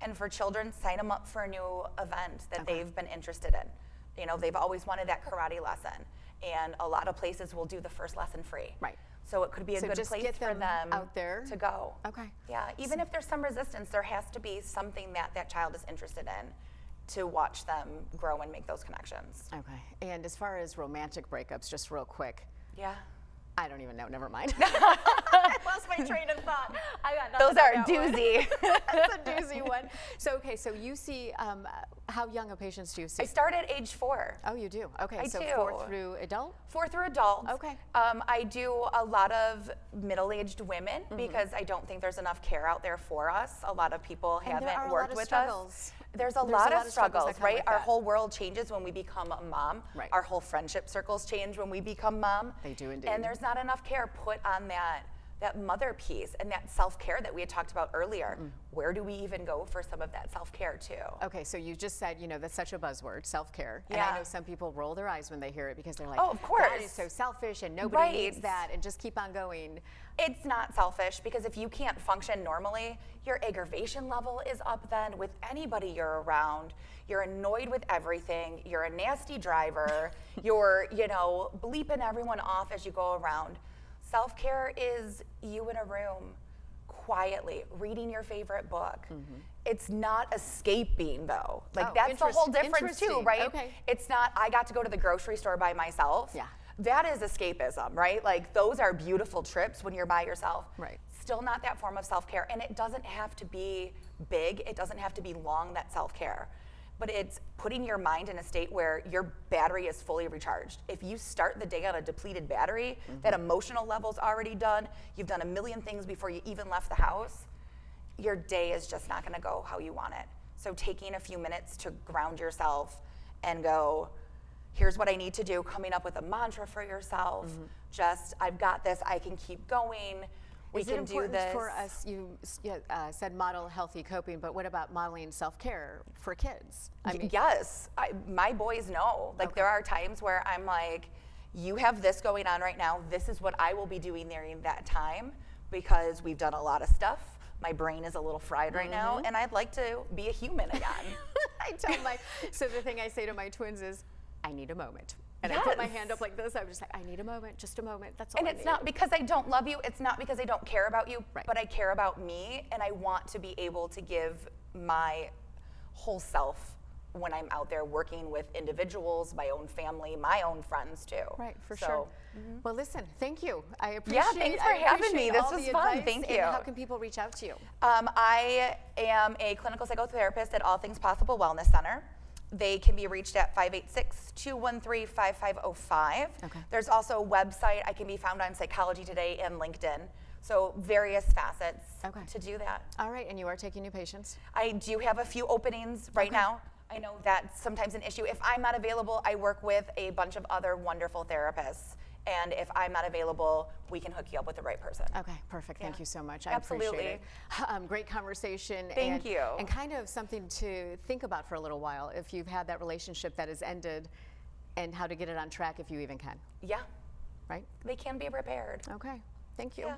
And for children, sign them up for a new event that they've been interested in. You know, they've always wanted that karate lesson, and a lot of places will do the first lesson free. Right. So it could be a So good just place get for them them out there. to go. Okay. Yeah, even if there's some resistance, there has to be something that that child is interested in to watch them grow and make those connections. Okay, and as far as romantic breakups, just real quick, Yeah. I don't even know, never mind. I lost my train of thought. I got nothing Those are on that one. doozy. That's a doozy one. So, okay, so you see, how young of patients do you see? I start at age 4. Oh, you do? Okay, I so do. 4 through adult? 4 through adults. Okay. I do a lot of middle-aged women because I don't think there's enough care out there for us. A lot of people And there haven't are a worked lot of with struggles. us. There's a lot of struggles, that come right? with Our that. whole world changes when we become a mom. Right. Our whole friendship circles change when we become mom. They do indeed. And there's not enough care put on that mother piece and that self-care that we had talked about earlier. Where do we even go for some of that self-care too? Okay, so you just said, you know, that's such a buzzword, self-care. And Yeah. I know some people roll their eyes when they hear it because they're like, Oh, of that course. is so selfish and nobody needs Right. that, and just keep on going. It's not selfish because if you can't function normally, your aggravation level is up then with anybody you're around. You're annoyed with everything. You're a nasty driver. You're, you know, bleeping everyone off as you go around. Self-care is you in a room quietly reading your favorite book. It's not escaping though. Like Oh, that's the whole difference too, interesting. right? Okay. It's not I got to go to the grocery store by myself. Yeah. That is escapism, right? Like those are beautiful trips when you're by yourself. Right. Still not that form of self-care. And it doesn't have to be big. It doesn't have to be long, that self-care. But it's putting your mind in a state where your battery is fully recharged. If you start the day on a depleted battery, that emotional level's already done, you've done a million things before you even left the house, your day is just not gonna go how you want it. So taking a few minutes to ground yourself and go, here's what I need to do, coming up with a mantra for yourself, just, I've got this, I can keep going, we Is it can do important this. for us, you said model healthy coping, but what about modeling self-care for kids? I mean, Yes, my boys know. Like Okay. there are times where I'm like, you have this going on right now. This is what I will be doing during that time because we've done a lot of stuff. My brain is a little fried right now, and I'd like to be a human again. I tell so the thing I say to my twins is, I need a moment. And I put my hand up like this. I was just like, I need a moment, just a moment. That's all And I it's need. not because I don't love you. It's not because I don't care about you, Right. but I care about me, and I want to be able to give my whole self when I'm out there working with individuals, my own family, my own friends too. Right, for So, sure. Well, listen, thank you. I appreciate thanks for I having appreciate me. This all was the fun. advice. Thank And you. how can people reach out to you? I am a clinical psychotherapist at All Things Possible Wellness Center. They can be reached at 586-213-5505. Okay. There's also a website. I can be found on Psychology Today and LinkedIn. So various facets Okay. to do that. All right, and you are taking new patients? I do have a few openings right now. I know that's sometimes an issue. If I'm not available, I work with a bunch of other wonderful therapists. And if I'm not available, we can hook you up with the right person. Okay, perfect. Thank Yeah. you so much. I Absolutely. appreciate it. Great conversation. Thank you. And kind of something to think about for a little while if you've had that relationship that has ended and how to get it on track if you even can, Yeah, right? they can be repaired. Okay, thank you. Yeah.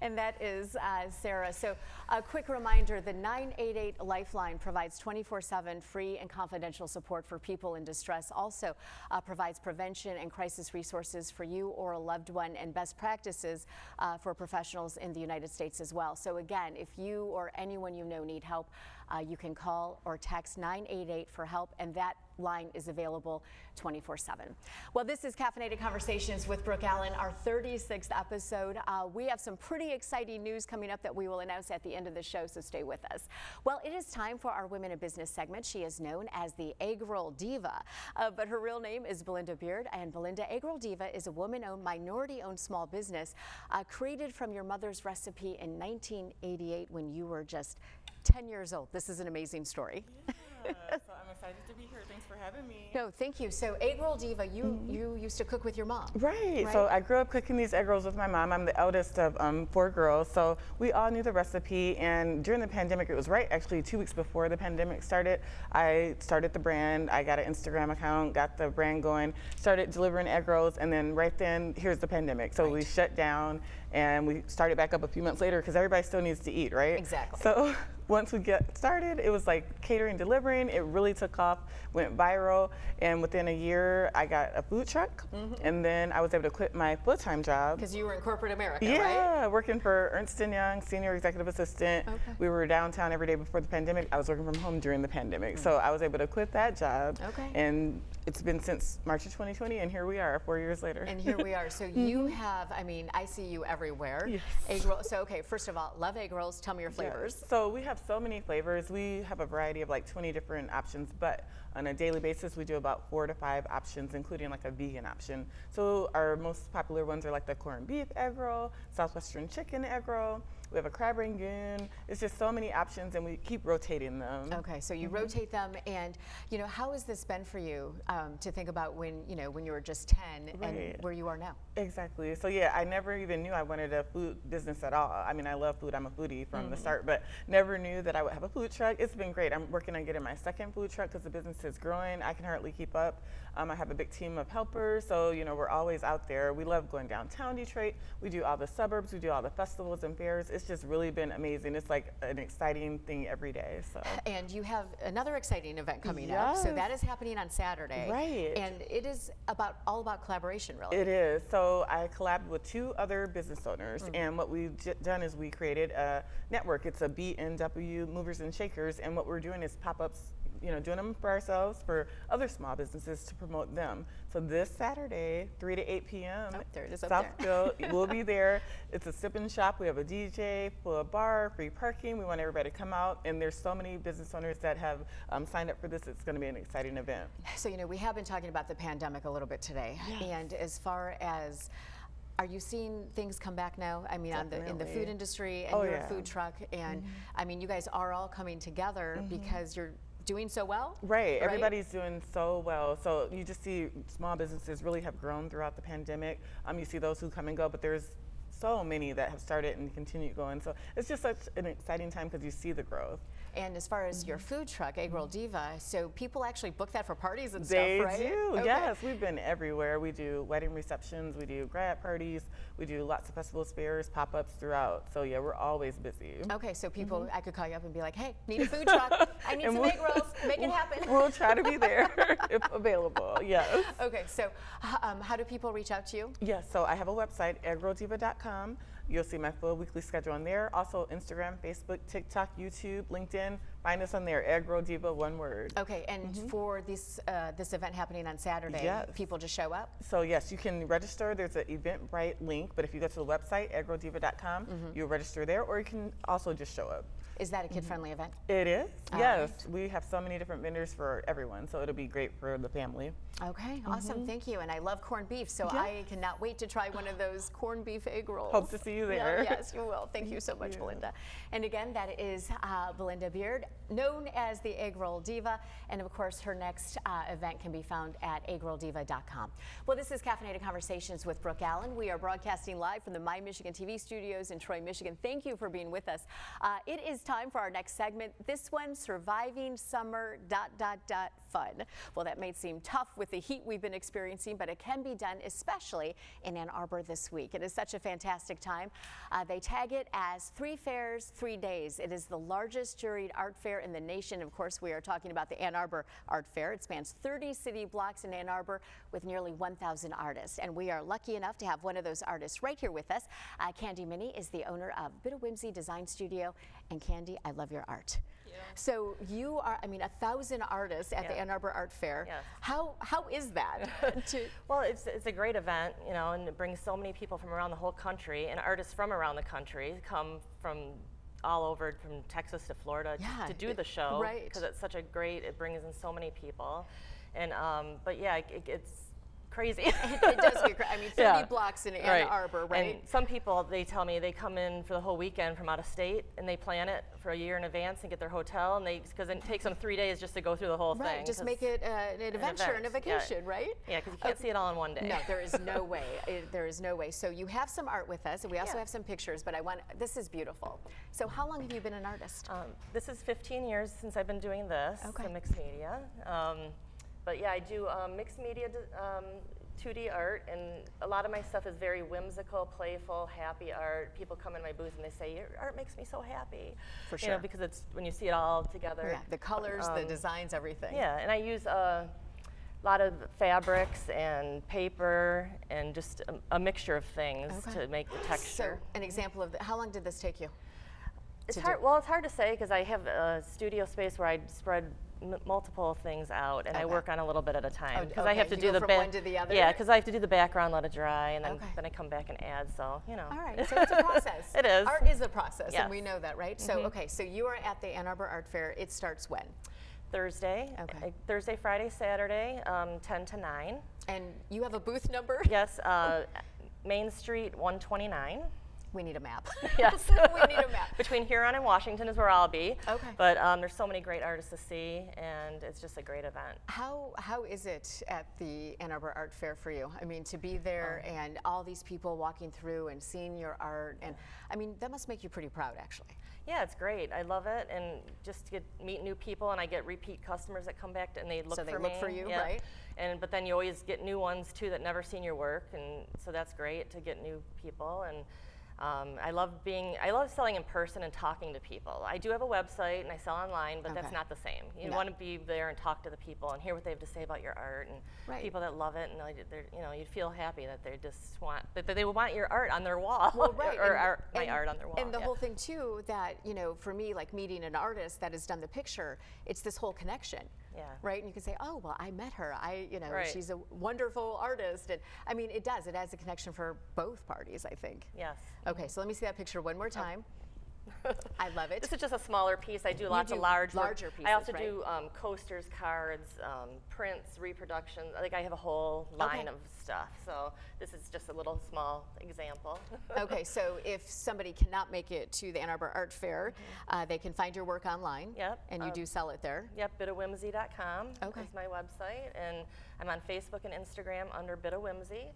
And that is Sara. So a quick reminder, the 988 Lifeline provides 24/7 free and confidential support for people in distress. Also provides prevention and crisis resources for you or a loved one and best practices for professionals in the United States as well. So again, if you or anyone you know need help, you can call or text 988 for help, and that line is available 24/7. Well, this is Caffeinated Conversations with Brooke Allen, our 36th episode. We have some pretty exciting news coming up that we will announce at the end of the show, so stay with us. Well, it is time for our Women in Business segment. She is known as the Eggroll Diva, but her real name is Belinda Beard, and Belinda, Eggroll Diva is a woman-owned, minority-owned small business created from your mother's recipe in 1988 when you were just 10 years old. This is an amazing story. Yeah, so I'm excited to be here. Thanks for having me. No, thank you. So Eggroll Diva, you used to cook with your mom. Right. So I grew up cooking these egg rolls with my mom. I'm the eldest of 4 girls, so we all knew the recipe. And during the pandemic, it was right actually 2 weeks before the pandemic started, I started the brand. I got an Instagram account, got the brand going, started delivering egg rolls, and then right then, here's the pandemic. So we shut down, and we started back up a few months later because everybody still needs to eat, right? Exactly. So once we get started, it was like catering, delivering. It really took off, went viral, and within a year, I got a food truck, and then I was able to quit my full-time job. Because you were in corporate America, right? Yeah, working for Ernst & Young, senior executive assistant. Okay. We were downtown every day before the pandemic. I was working from home during the pandemic, so I was able to quit that job. Okay. And it's been since March of 2020, and here we are, 4 years later. And here we are. So you have, I mean, I see you everywhere. Yes. Egg roll. So, okay, first of all, love egg rolls. Tell me your flavors. Yes. So we have so many flavors. We have a variety of like 20 different options, but on a daily basis, we do about 4 to 5 options, including like a vegan option. So our most popular ones are like the corned beef egg roll, Southwestern chicken egg roll. We have a crab rangoon. It's just so many options, and we keep rotating them. Okay, so you rotate them, and you know, how has this been for you to think about when you were just 10 and Right. where you are now? Exactly. So yeah, I never even knew I wanted a food business at all. I mean, I love food. I'm a foodie from the start, but never knew that I would have a food truck. It's been great. I'm working on getting my second food truck because the business is growing. I can hardly keep up. I have a big team of helpers, so you know, we're always out there. We love going downtown Detroit. We do all the suburbs. We do all the festivals and fairs. It's just really been amazing. It's like an exciting thing every day. So. And you have another exciting event coming up. So Yes. that is happening on Saturday. Right. And it is all about collaboration, really. It is. So I collabed with 2 other business owners, and what we've done is we created a network. It's a B&W Movers and Shakers, and what we're doing is pop-ups, you know, doing them for ourselves, for other small businesses to promote them. So this Saturday, 3 to 8 p.m. Oh, there it is up there. Southfield, we'll be there. It's a sip and shop. We have a DJ, full bar, free parking. We want everybody to come out, and there's so many business owners that have signed up for this. It's going to be an exciting event. So, you know, we have been talking about the pandemic a little bit today. And as far as, are you seeing things come back now? I mean, in the Definitely. food industry, and Oh, you're a yeah. food truck, and I mean, you guys are all coming together because you're doing so well. Right, everybody's doing so well. So you just see small businesses really have grown throughout the pandemic. You see those who come and go, but there's so many that have started and continue going. So it's just such an exciting time because you see the growth. And as far as your food truck, Eggroll Diva, so people actually book that for parties and They stuff, right? do, Okay. yes. We've been everywhere. We do wedding receptions, we do grad parties, we do lots of festival fairs, pop-ups throughout. So yeah, we're always busy. Okay, so people, I could call you up and be like, hey, need a food truck. I need And some egg rolls. Make it happen. We'll try to be there if available, yes. Okay, so how do people reach out to you? Yes, so I have a website, EggrollDiva.com. You'll see my full weekly schedule on there. Also Instagram, Facebook, TikTok, YouTube, LinkedIn. Find us on there, Eggroll Diva, one word. Okay, and for this event happening on Saturday, Yes. people just show up? So yes, you can register. There's an Eventbrite link, but if you go to the website, EggrollDiva.com, you'll register there, or you can also just show up. Is that a kid-friendly event? It is, All yes. We have so many different vendors for everyone, so it'll be great for the family. Okay, awesome, thank you. And I love corned beef, so I cannot wait to try one of those corned beef egg rolls. Hope to see you there. Yeah, yes, you will. Thank you so much, Belinda. And again, that is Belinda Beard, known as the Eggroll Diva. And of course, her next event can be found at EggrollDiva.com. Well, this is Caffeinated Conversations with Brooke Allen. We are broadcasting live from the My Michigan TV studios in Troy, Michigan. Thank you for being with us. It is time for our next segment. This one, Surviving Summer ... Fun. Well, that may seem tough with the heat we've been experiencing, but it can be done, especially in Ann Arbor this week. It is such a fantastic time. They tag it as 3 fairs, 3 days. It is the largest juried art fair in the nation. Of course, we are talking about the Ann Arbor Art Fair. It spans 30 city blocks in Ann Arbor with nearly 1,000 artists. And we are lucky enough to have one of those artists right here with us. Kandy Myny is the owner of Bit of Whimsy Design Studio. And Kandy, I love your art. So you are, 1,000 artists at the Ann Arbor Art Fair. Yes. How is that? Well, it's a great event, and it brings so many people from around the whole country, and artists from around the country come from all over, from Texas to Florida, to do the show. Right. Because it's such a great, it brings in so many people. And, but yeah, it's crazy. It does get crazy. 30 blocks in Ann Arbor, right? And some people, they tell me they come in for the whole weekend from out of state, and they plan it for a year in advance and get their hotel, and because it takes them 3 days just to go through the whole thing. Right, just make it an adventure and a vacation, right? Yeah, because you can't see it all in one day. No, there is no way. There is no way. So you have some art with us, and we also have some pixtures, but this is beautiful. So how long have you been an artist? This is 15 years since I've been doing this, the mixed media. But yeah, I do mixed media 2D art, and a lot of my stuff is very whimsical, playful, happy art. People come in my booth and they say, your art makes me so happy. For sure. Because it's when you see it all together. Yeah, the colors, the designs, everything. Yeah, and I use a lot of fabrics and paper and just a mixture of things to make the texture. So an example of how long did this take you? It's hard. Well, it's hard to say because I have a studio space where I spread multiple things out, and I work on a little bit at a time because I have to do the from one to the other. Yeah, because I have to do the background, let it dry, and then I come back and add. So All right, so it's a process. It is. Art is a process, Yes. and we know that, right? So so you are at the Ann Arbor Art Fair. It starts when? Thursday. Okay. Thursday, Friday, Saturday, 10 to 9. And you have a booth number? Yes, Main Street 129. We need a map. Yes. We need a map. Between Huron and Washington is where I'll be. Okay. But there's so many great artists to see, and it's just a great event. How is it at the Ann Arbor Art Fair for you? To be there and all these people walking through and seeing your art, and that must make you pretty proud, actually. Yeah, it's great. I love it, and just to meet new people, and I get repeat customers that come back and they look for me. So they look for you, yeah. right? But then you always get new ones too that never seen your work, and so that's great to get new people. And I love selling in person and talking to people. I do have a website and I sell online, but that's not the same. You want to be there and talk to the people and hear what they have to say about your art, and people that love it, and you feel happy that they just want that they want your art on their wall, well, right. or my art on their wall. And the whole thing too, that for me, like meeting an artist that has done the picture, it's this whole connection. Yeah. Right, and you can say, oh, well, I met her. Right. She's a wonderful artist, and it does. It has a connection for both parties, I think. Yes. Okay, so let me see that picture one more time. I love it. This is just a smaller piece. I do lots of larger pieces. I also right? do coasters, cards, prints, reproductions. Like I have a whole line of stuff. So this is just a little small example. Okay, so if somebody cannot make it to the Ann Arbor Art Fair, they can find your work online. Yep. And you do sell it there. Yep, bitofwhimsy.com is my website, and I'm on Facebook and Instagram under Bit of Whimsy.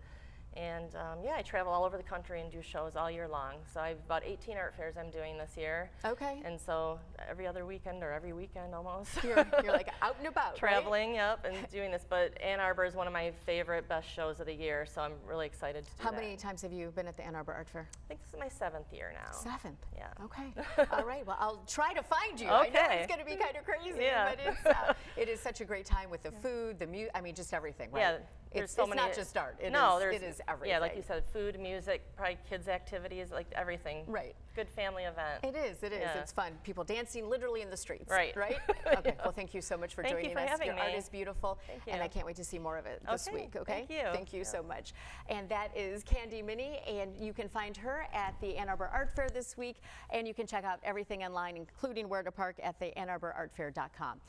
And yeah, I travel all over the country and do shows all year long. So I have about 18 art fairs I'm doing this year. Okay. And so every other weekend or every weekend almost. You're like out and about, Traveling, yep, and doing this. But Ann Arbor is one of my favorite, best shows of the year, so I'm really excited to do How that. many times have you been at the Ann Arbor Art Fair? I think this is my 7th year now. 7th. Yeah. Okay. All right. Well, I'll try to find you. I know Okay. it's going to be kind of crazy, Yeah. but it is such a great time with the food, the music. I mean, just everything. Right? Yeah. There's It's so many. not just art. It is everything. Yeah, like you said, food, music, probably kids' activities, like everything. Right. Good family event. It is. Yeah. It's fun. People dancing literally in the streets. Right. Right? Okay. Well, thank you so much for Thank you joining for us. having Your me. art is beautiful. Thank you. And I can't wait to see more of it this Okay, week. Okay. thank you. Thank you so much. And that is Kandy Myny, and you can find her at the Ann Arbor Art Fair this week, and you can check out everything online, including where to park, at the AnnArborArtFair.com.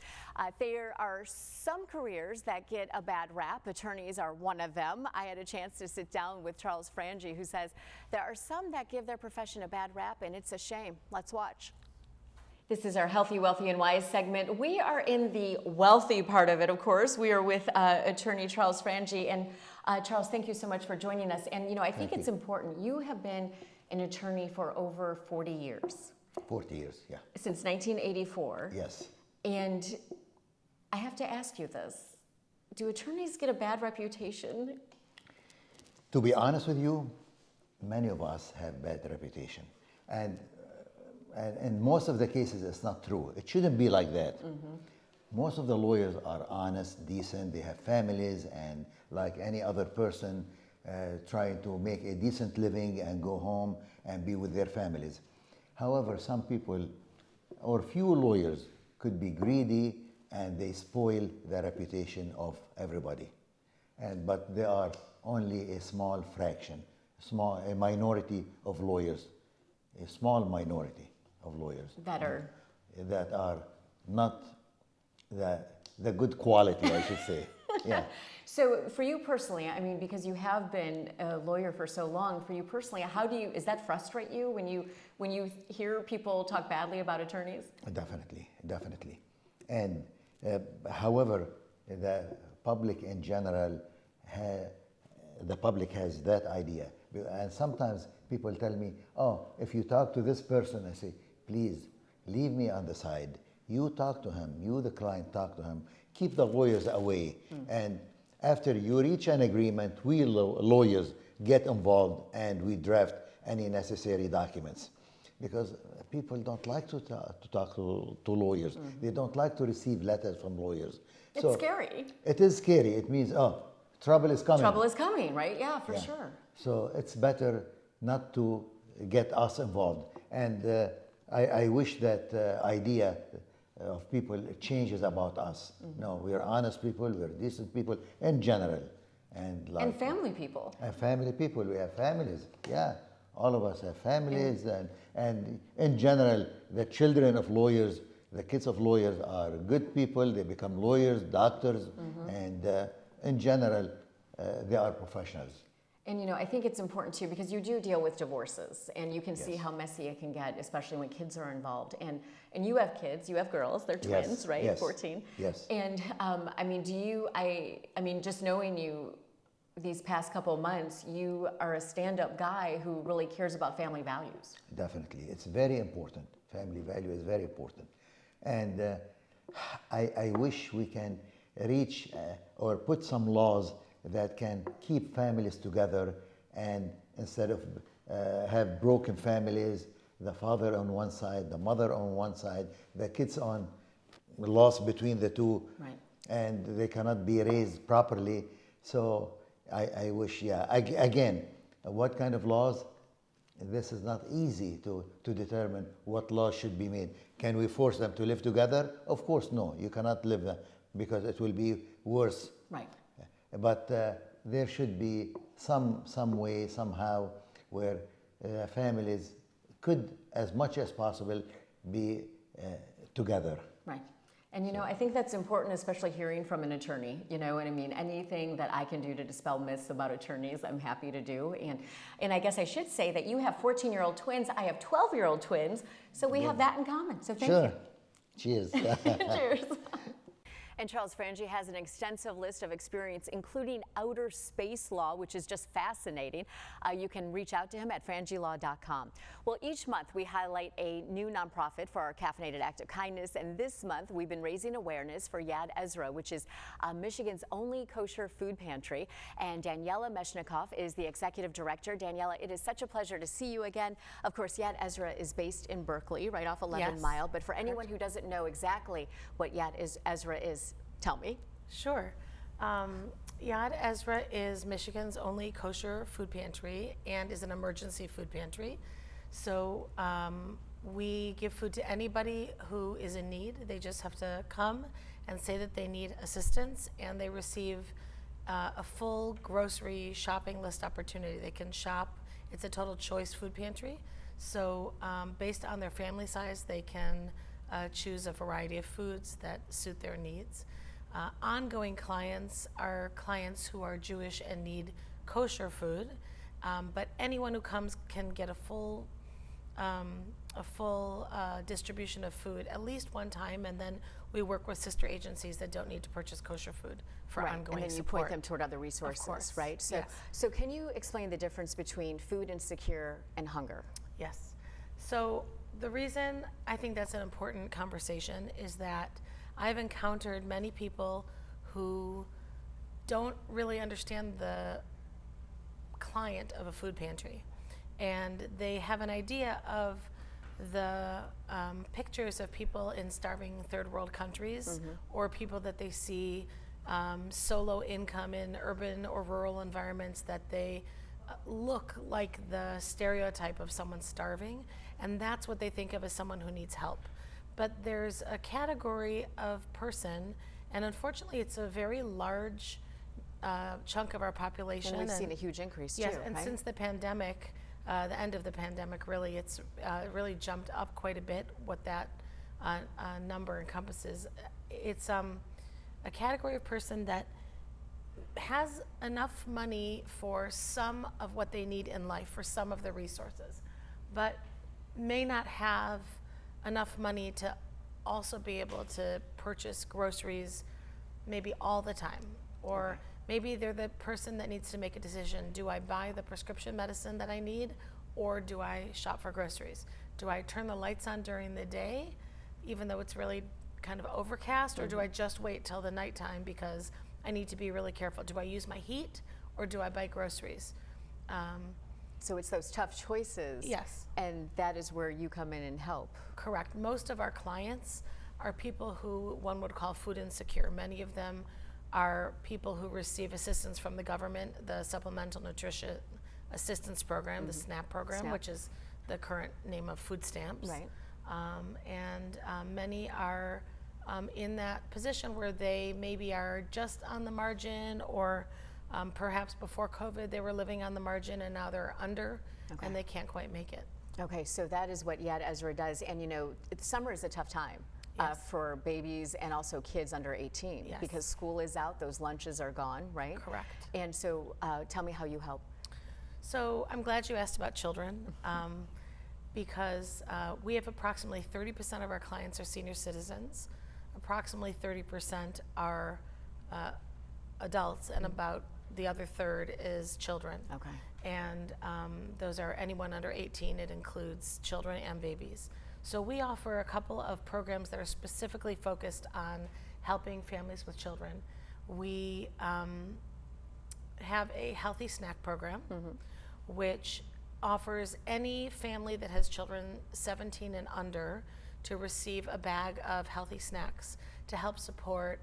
There are some careers that get a bad rap. Attorneys are one of them. I had a chance to sit down with Charles Frangie, who says there are some that give their profession a bad rap, and it's a shame. Let's watch. This is our Healthy, Wealthy, and Wise segment. We are in the wealthy part of it, of course. We are with attorney Charles Frangie. And Charles, thank you so much for joining us. And, you know, I think it's important. You have been an attorney for over 40 years. 40 years, yeah. Since 1984. Yes. And I have to ask you this. Do attorneys get a bad reputation? To be honest with you, many of us have bad reputation. And in most of the cases, it's not true. It shouldn't be like that. Most of the lawyers are honest, decent, they have families, and like any other person, trying to make a decent living and go home and be with their families. However, some people, or few lawyers, could be greedy and they spoil the reputation of everybody. But there are only a small fraction, a minority of lawyers, a small minority of lawyers That are not the good quality, I should say. Yeah. So for you personally, I mean, because you have been a lawyer for so long, for you personally, does that frustrate you when you hear people talk badly about attorneys? Definitely. And however, the public in general, the public has that idea. And sometimes people tell me, oh, if you talk to this person, I say, please, leave me on the side. You talk to him, you the client talk to him, keep the lawyers away. And after you reach an agreement, we lawyers get involved and we draft any necessary documents. Because people don't like to talk to lawyers. They don't like to receive letters from lawyers. It's scary. It is scary. It means, oh, trouble is coming. Trouble is coming, right? Yeah, for sure. So it's better not to get us involved. And I wish that idea of people changes about us. No, we are honest people, we are decent people in general. And family people. And family people, we have families, yeah. All of us have families, and in general, the children of lawyers, the kids of lawyers are good people, they become lawyers, doctors, and in general, they are professionals. And you know, I think it's important too, because you do deal with divorces, and you can see how messy it can get, especially when kids are involved. And you have kids, you have girls, they're twins, right? Yes. 14. Yes. And I mean, just knowing you these past couple of months, you are a stand-up guy who really cares about family values. Definitely, it's very important. Family value is very important. And I wish we can reach or put some laws that can keep families together, and instead of have broken families, the father on one side, the mother on one side, the kids on lost between the two, right, and they cannot be raised properly. So I wish, again, what kind of laws? This is not easy to determine what laws should be made. Can we force them to live together? Of course, no. You cannot live them because it will be worse. Right. But there should be some way, somehow, where families could, as much as possible, be together. Right. And you know, I think that's important, especially hearing from an attorney, you know, and I mean, anything that I can do to dispel myths about attorneys, I'm happy to do. And I guess I should say that you have 14-year-old twins, I have 12-year-old twins, so we have that in common, so thank you. Cheers. Cheers. And Charles Frangie has an extensive list of experience, including outer space law, which is just fascinating. You can reach out to him at frangielaw.com. Well, each month we highlight a new nonprofit for our Caffeinated Act of Kindness, and this month we've been raising awareness for Yad Ezra, which is Michigan's only kosher food pantry. And Daniela Meshnikoff is the executive director. Daniela, it is such a pleasure to see you again. Of course, Yad Ezra is based in Berkeley, right off 11 Mile. But for anyone who doesn't know exactly what Yad Ezra is, tell me. Sure. Yad Ezra is Michigan's only kosher food pantry and is an emergency food pantry. So we give food to anybody who is in need. They just have to come and say that they need assistance, and they receive a full grocery shopping list opportunity. They can shop. It's a total choice food pantry. So based on their family size, they can choose a variety of foods that suit their needs. Ongoing clients are clients who are Jewish and need kosher food, but anyone who comes can get a full distribution of food at least one time, and then we work with sister agencies that don't need to purchase kosher food for ongoing support. And then you point them toward other resources, right? So, yes. So can you explain the difference between food insecure and hunger? Yes. So the reason I think that's an important conversation is that I've encountered many people who don't really understand the client of a food pantry, and they have an idea of the pictures of people in starving third world countries, or people that they see solo income in urban or rural environments, that they look like the stereotype of someone starving, and that's what they think of as someone who needs help. But there's a category of person, and unfortunately it's a very large chunk of our population. And we've seen a huge increase too, yes, and right? since the pandemic, the end of the pandemic, really, it's really jumped up quite a bit what that number encompasses. It's a category of person that has enough money for some of what they need in life, for some of the resources, but may not have enough money to also be able to purchase groceries maybe all the time. Or maybe they're the person that needs to make a decision. Do I buy the prescription medicine that I need, or do I shop for groceries? Do I turn the lights on during the day, even though it's really kind of overcast, or do I just wait till the nighttime because I need to be really careful? Do I use my heat, or do I buy groceries? So it's those tough choices. Yes. And that is where you come in and help. Correct. Most of our clients are people who one would call food insecure. Many of them are people who receive assistance from the government, the Supplemental Nutrition Assistance Program, the SNAP program, SNAP. which is the current name of food stamps. Right. Many are in that position where they maybe are just on the margin, or perhaps before COVID they were living on the margin and now they're under, and they can't quite make it. Okay, so that is what Yad Ezra does. And you know, summer is a tough time. For babies and also kids under 18, because school is out, those lunches are gone, right? Correct. And so tell me how you help. So I'm glad you asked about children, because we have approximately 30% of our clients are senior citizens, approximately 30% are adults, and about the other third is children. Okay. And those are anyone under 18. It includes children and babies. So we offer a couple of programs that are specifically focused on helping families with children. We have a healthy snack program, which offers any family that has children 17 and under to receive a bag of healthy snacks to help support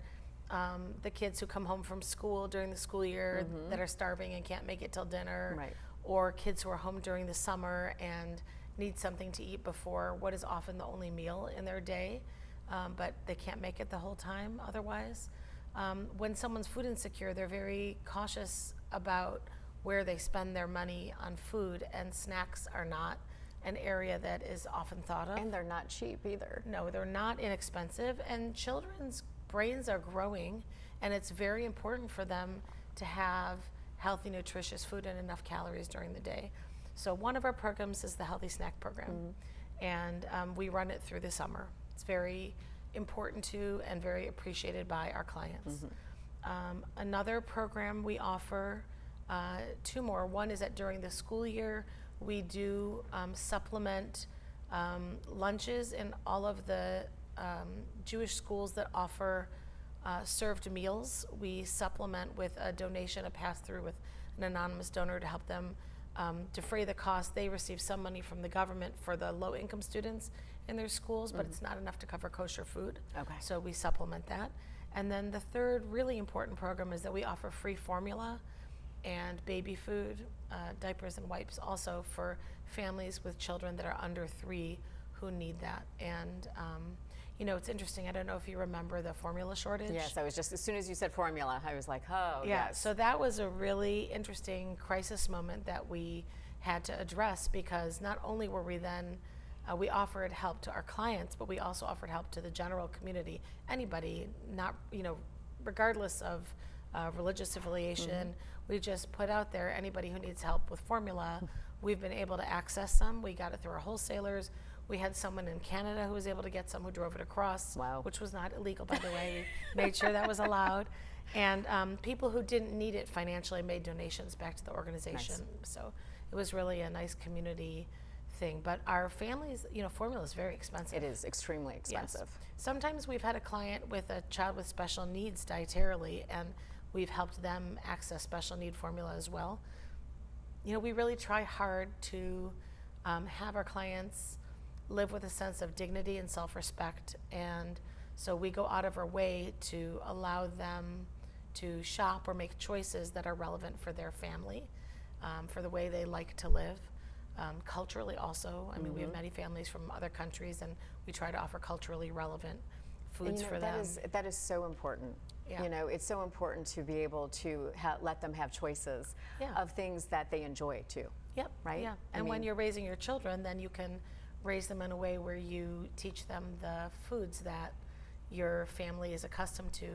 the kids who come home from school during the school year that are starving and can't make it till dinner, or kids who are home during the summer and need something to eat before what is often the only meal in their day, but they can't make it the whole time otherwise. When someone's food insecure, they're very cautious about where they spend their money on food, and snacks are not an area that is often thought of. And they're not cheap either. No, they're not inexpensive, and children's brains are growing, and it's very important for them to have healthy, nutritious food and enough calories during the day. So one of our programs is the Healthy Snack Program, and we run it through the summer. It's very important to and very appreciated by our clients. Another program we offer, two more. One is that during the school year, we do supplement lunches in all of the Jewish schools that offer served meals. We supplement with a donation, a pass-through with an anonymous donor to help them defray the cost. They receive some money from the government for the low-income students in their schools, but it's not enough to cover kosher food. Okay. So we supplement that. And then the third really important program is that we offer free formula and baby food, diapers and wipes also for families with children that are under 3 who need that. And you know, it's interesting, I don't know if you remember the formula shortage. Yes, I was just, as soon as you said formula, I was like, oh, Yeah, yes. so that was a really interesting crisis moment that we had to address, because not only were we then, we offered help to our clients, but we also offered help to the general community, anybody, not, you know, regardless of religious affiliation. We just put out there anybody who needs help with formula. We've been able to access some. We got it through our wholesalers. We had someone in Canada who was able to get some, who drove it across, Wow. which was not illegal, by the way. We made sure that was allowed. And people who didn't need it financially made donations back to the organization. So it was really a nice community thing. But our families, you know, formula is very expensive. It is extremely expensive. Yes. Sometimes we've had a client with a child with special needs dietarily, and we've helped them access special need formula as well. You know, we really try hard to have our clients live with a sense of dignity and self-respect, and so we go out of our way to allow them to shop or make choices that are relevant for their family, for the way they like to live. Culturally also, I mean, we have many families from other countries, and we try to offer culturally relevant foods for them. That is so important. Yeah. You know, it's so important to be able to let them have choices of things that they enjoy too. Yep. Right? Yeah. I And when mean- you're raising your children, then you can raise them in a way where you teach them the foods that your family is accustomed to,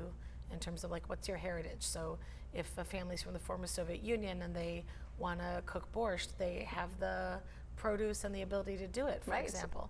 in terms of like, what's your heritage? So if a family's from the former Soviet Union and they want to cook borscht, they have the produce and the ability to do it, for Right. example.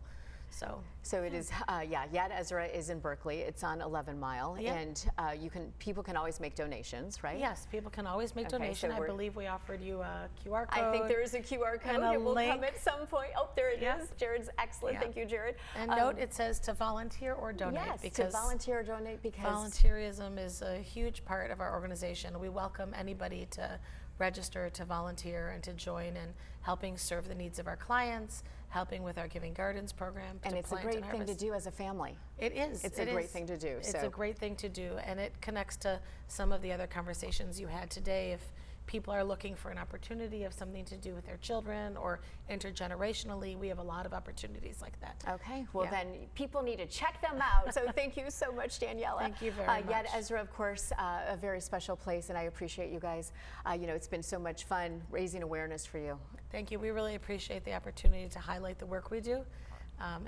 So it is, Yad Ezra is in Berkeley. It's on 11 Mile, Yeah. and people can always make donations, right? Yes, people can always make Okay, donation. so I we're- believe we offered you a QR code. I think there is a QR code. and a It will come link. at some point. Oh, there it is. Yes. Jared's excellent. Yeah. Thank you, Jared. And note, it says to volunteer or donate, yes, because to volunteer or donate, because volunteerism is a huge part of our organization. We welcome anybody to register to volunteer and to join in helping serve the needs of our clients, helping with our Giving Gardens program. and to it's a plant great and thing to harvest. do as a family. It is. It's it a great is. thing to do. It's so. a great thing to do, and it connects to some of the other conversations you had today. If people are looking for an opportunity of something to do with their children or intergenerationally, we have a lot of opportunities like that. Okay, well Yeah. then people need to check them out. So thank you so much, Daniela. Thank you very Yad much. Ezra, of course, a very special place, and I appreciate you guys. You know, it's been so much fun raising awareness for you. Thank you. We really appreciate the opportunity to highlight the work we do.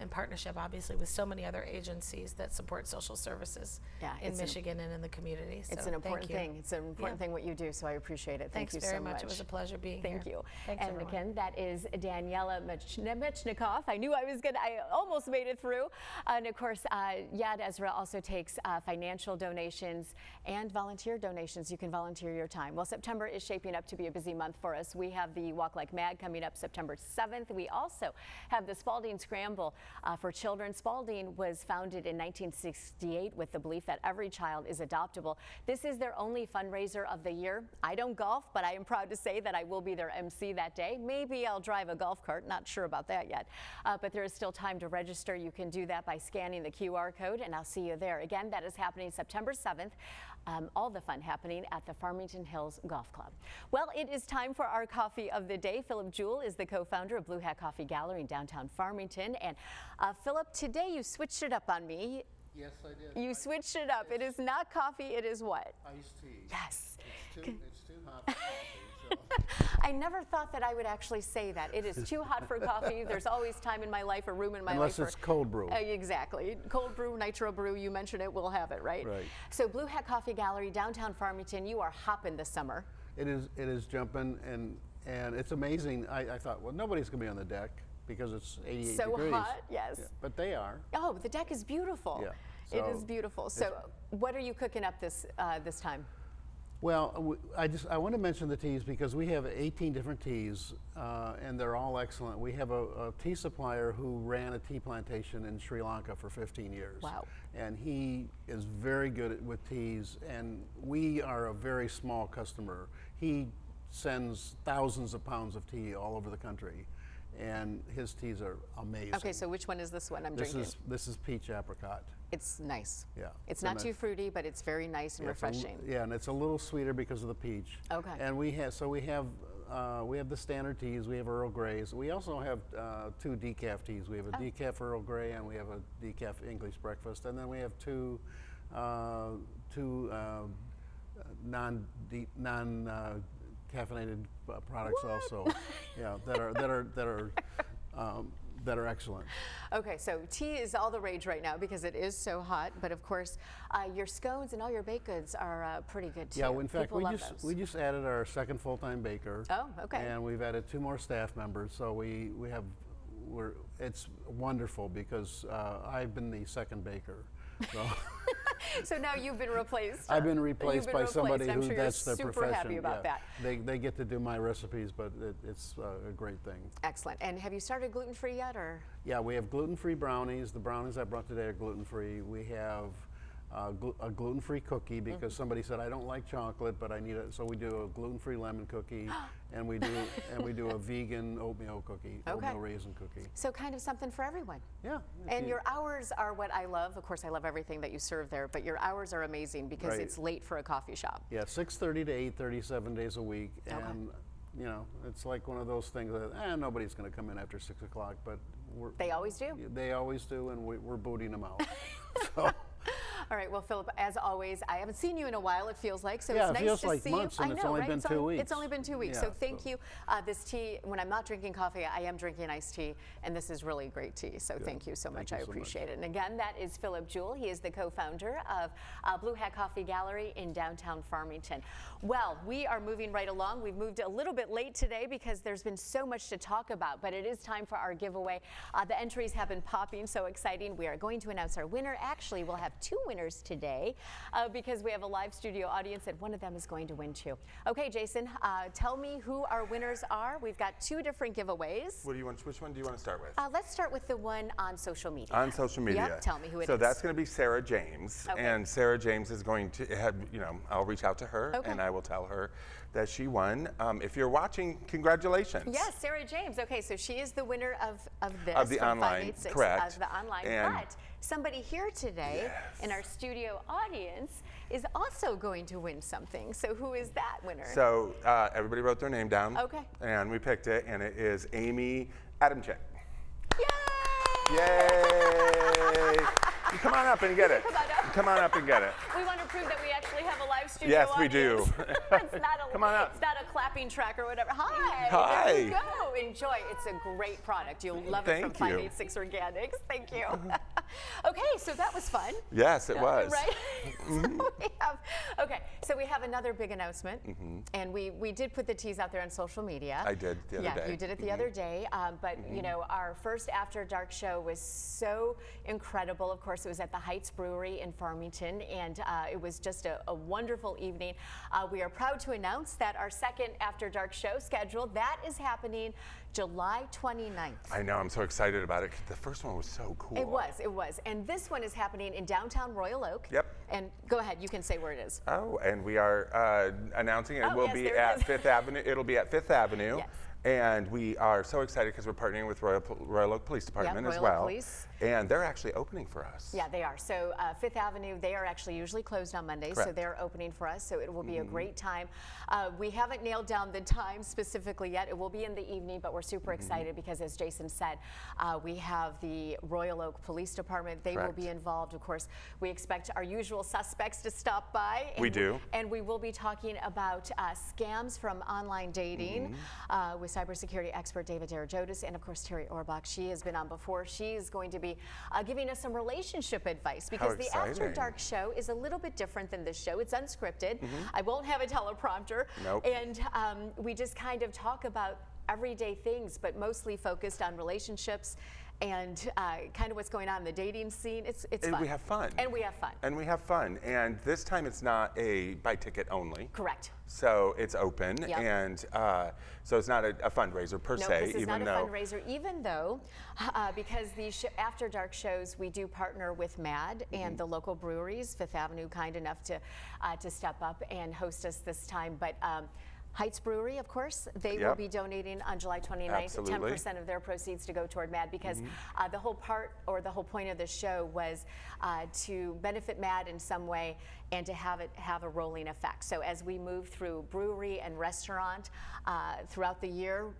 In partnership, obviously, with so many other agencies that support social services Yeah, in Michigan and in the community. It's So an thank important you. thing. It's an important Yeah. thing what you do, so I appreciate it. Thanks Thank you very so much. much. It was a pleasure being Thank here. you. Thanks, And everyone. again, that is Daniela Mechnikov. I knew I was good. I almost made it through. And of course, Yad Ezra also takes financial donations and volunteer donations. You can volunteer your time. Well, September is shaping up to be a busy month for us. We have the Walk Like Mad coming up September 7th. We also have the Spalding Scramble for children. Spalding was founded in 1968 with the belief that every child is adoptable. This is their only fundraiser of the year. I don't golf, but I am proud to say that I will be their MC that day. Maybe I'll drive a golf cart, not sure about that yet. But there is still time to register. You can do that by scanning the QR code, and I'll see you there. Again, that is happening September 7th. All the fun happening at the Farmington Hills Golf Club. Well, it is time for our coffee of the day. Philip Jewell is the co-founder of Blue Hat Coffee Gallery in downtown Farmington. And Philip, today you switched it up on me. Yes, I did. You switched it up. It is not coffee, it is what? Iced tea. Yes. It's too hot for coffee, so. I never thought that I would actually say that. It is too hot for coffee. There's always time in my life, or room in my Unless life. it's cold brew. Exactly. Cold brew, nitro brew, you mentioned it, we'll have it, right? Right. So Blue Hat Coffee Gallery, downtown Farmington, you are hopping this summer. It is jumping, and it's amazing. I thought, well, nobody's going to be on the deck because it's 88 So degrees. hot, yes. Yeah, but they are. Oh, the deck is beautiful. Yeah. It is beautiful. So what are you cooking up this time? Well, I want to mention the teas because we have 18 different teas, and they're all excellent. We have a tea supplier who ran a tea plantation in Sri Lanka for 15 years. Wow. And he is very good with teas, and we are a very small customer. He sends thousands of pounds of tea all over the country, and his teas are amazing. Okay, so which one is this one I'm drinking? This is peach apricot. It's nice. Yeah. It's not too fruity, but it's very nice and refreshing. And it's a little sweeter because of the peach. Okay. And we have the standard teas. We have Earl Greys. We also have 2 decaf teas. We have a decaf Earl Grey and we have a decaf English breakfast, and then we have two non caffeinated products also. Yeah, that are excellent. Okay, so tea is all the rage right now because it is so hot. But of course, your scones and all your baked goods are pretty good too. Yeah, well, in fact, People love we those. just added our second full-time baker. Oh, okay. And we've added 2 more staff members. So it's wonderful because I've been the second baker. So. So now you've been replaced. I've been replaced by somebody I'm who sure that's their super profession. happy about that. They get to do my recipes, but it's a great thing. Excellent. And have you started gluten-free yet, or? Yeah, we have gluten-free brownies. The brownies I brought today are gluten-free. We have a gluten-free cookie because somebody said I don't like chocolate, but I need it. So we do a gluten-free lemon cookie, and we do a vegan oatmeal cookie, oatmeal raisin cookie. So kind of something for everyone. Yeah. And your hours are what I love. Of course, I love everything that you serve there, but your hours are amazing because it's late for a coffee shop. Yeah, 6:30 to 8:30, 7 days a week, and you know, it's like one of those things that nobody's going to come in after 6 o'clock, but they always do. They always do, and we're booting them out. So. All right, well, Philip, as always, I haven't seen you in a while, it feels like, so yeah, it's nice feels to like see months, you. And it's only been 2 weeks. It's only been 2 weeks, Yeah, so thank you. This tea, when I'm not drinking coffee, I am drinking iced tea, and this is really great tea, so thank you so much. I appreciate it. And again, that is Philip Jewell. He is the co-founder of Blue Hat Coffee Gallery in downtown Farmington. Well, we are moving right along. We've moved a little bit late today because there's been so much to talk about, but it is time for our giveaway. The entries have been popping, so exciting. We are going to announce our winner. Actually, we'll have 2 winners today because we have a live studio audience and one of them is going to win too. Okay, Jason, tell me who our winners are. We've got 2 different giveaways. What do you want? Which one do you want to start with? Let's start with the one on social media. On social media. Yep, tell me who it is. So that's going to be Sarah James, Okay. and Sarah James is going to have, I'll reach out to her and I will tell her that she won. If you're watching, congratulations. Yes, Sarah James. Okay, so she is the winner of this. Of the from online, 586, correct. Of the online, And but somebody here today in our studio audience is also going to win something. So who is that winner? So everybody wrote their name down. Okay. And we picked it, and it is Amy Adamczyk. Yay! Yay! You come on up and get it. Come on up. Come on up and get it. We want to prove that we actually have a live studio Yes, we audience. do. It's not a, Come on up. It's not a clapping track or whatever. Hi. Hi. There you go. Enjoy. It's a great product. You'll love it from Thank you. 586 Organics. Thank you. Okay, so that was fun. Yes, it was. Right? So we have another big announcement, and we did put the teas out there on social media. I did the other day. Yeah, you did it the other day. But our first After Dark show was so incredible. Of course, it was at the Heights Brewery in Farmington, and it was just a wonderful evening. We are proud to announce that our second After Dark show scheduled, that is happening July 29th. I know, I'm so excited about it. The first one was so cool. It was. And this one is happening in downtown Royal Oak. Yep. And go ahead, you can say where it is. Oh, and we are announcing it will yes, be there it at is. Fifth Avenue. It'll be at Fifth Avenue. Yes. And we are so excited because we're partnering with Royal Oak Police Department as Royal Oak well. Police. And they're actually opening for us. Yeah, they are. So Fifth Avenue, they are actually usually closed on Mondays, so they're opening for us. So it will be a great time. We haven't nailed down the time specifically yet. It will be in the evening, but we're super excited because, as Jason said, we have the Royal Oak Police Department. They will be involved. Of course, we expect our usual suspects to stop by. We do. And we will be talking about scams from online dating with cybersecurity expert David Darajotis and, of course, Terry Orbach. She has been on before. She is going to be giving us some relationship advice because the After Dark show is a little bit different than this show. It's unscripted. I won't have a teleprompter. Nope. And we just kind of talk about everyday things, but mostly focused on relationships and kind of what's going on in the dating scene. It's And fun. we have fun. And we have fun. And we have fun. And this time it's not a buy ticket only. Correct. So it's open, Yep. and so it's not a fundraiser per No, se. this is even not a though fundraiser, even though, because these After Dark shows, we do partner with MAD and the local breweries. Fifth Avenue kind enough to step up and host us this time. But Heights Brewery, of course, they will Yep. be donating on July 29th, Absolutely. 10% of their proceeds to go toward MAD, because the whole point of the show was to benefit MAD in some way and to have it have a rolling effect. So as we move through brewery and restaurant throughout the year,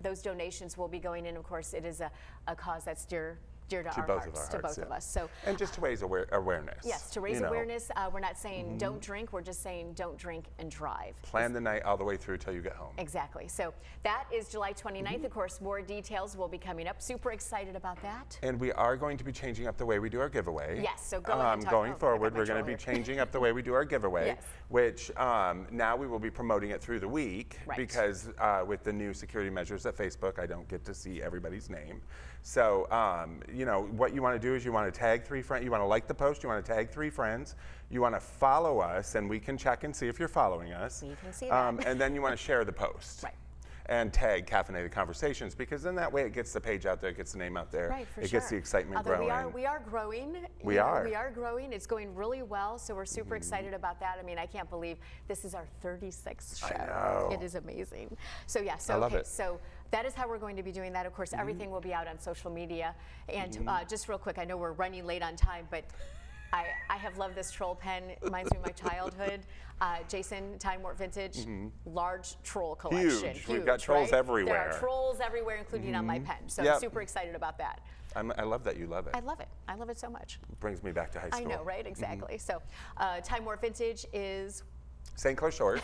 those donations will be going in. Of course, it is a cause that's dear to our both hearts, of our to hearts, both of yeah. us. So and just to raise awareness. yes, to raise you know. awareness. We're not saying don't drink. We're just saying don't drink and drive. Plan the night all the way through till you get home. Exactly. So that is July 29th. Of course, more details will be coming up. Super excited about that. And we are going to be changing up the way we do our giveaway. Yes, so go ahead and talk- going oh, I forward, got my we're going to be troll here. changing up the way we do our giveaway, Yes. which now we will be promoting it through the week Right. because with the new security measures at Facebook, I don't get to see everybody's name. So, you know, what you want to do is you want to tag 3 friends, you want to like the post, you want to tag 3 friends, you want to follow us, and we can check and see if you're following us. We can see that. And then you want to share the post. Right. And tag Caffeinated Conversations, because then that way it gets the page out there, it gets the name out there, Right, for it sure. gets the excitement Although growing. we are growing. We You know, are. We are growing. It's going really well, so we're super excited about that. I mean, I can't believe this is our 36th show. I know. It is amazing. So yeah, so I love okay, it. so that is how we're going to be doing that. Of course, everything will be out on social media. And just real quick, I know we're running late on time, but I have loved this troll pen. It reminds me of my childhood. Jason, Time Warp Vintage, large troll collection. Huge. We've got trolls right? everywhere. There are trolls everywhere, including on my pen. So Yep. I'm super excited about that. I love that you love it. I love it. I love it so much. Brings me back to high I school. know, right? Exactly. So Time Warp Vintage is St. Clair Shores.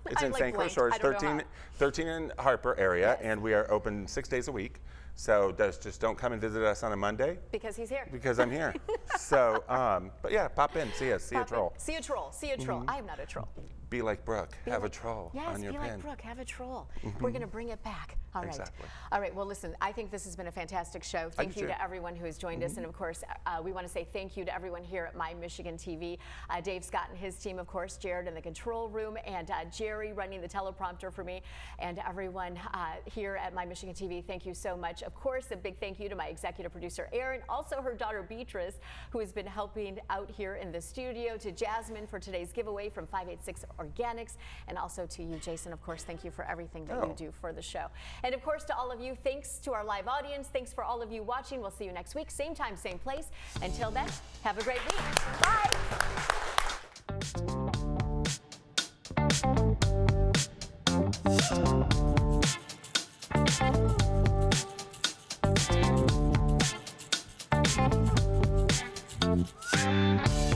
It's I in like St. Clair blinked. Shores, I don't know 13 in Harper area, Yes. and we are open 6 days a week. So just don't come and visit us on a Monday because he's here. because I'm here. So, but yeah, pop in, see us, see Pop a troll. in. See a troll. See a troll. I am not a troll. Be like Brooke, have a like- troll yes, on your be pen. like Brooke, have a troll. We're going to bring it back. All right. Exactly. All right. Well, listen, I think this has been a fantastic show. Thank do you too. to everyone who has joined us. And of course, we want to say thank you to everyone here at My Michigan TV. Dave Scott and his team, of course, Jared in the control room, and Jerry running the teleprompter for me, and everyone here at My Michigan TV. Thank you so much. Of course, a big thank you to my executive producer, Erin, also her daughter, Beatrice, who has been helping out here in the studio, to Jasmine for today's giveaway from 586 Organics, and also to you, Jason. Of course, thank you for everything that you do for the show. And of course, to all of you, thanks to our live audience. Thanks for all of you watching. We'll see you next week, same time, same place. Until then, have a great week. Bye.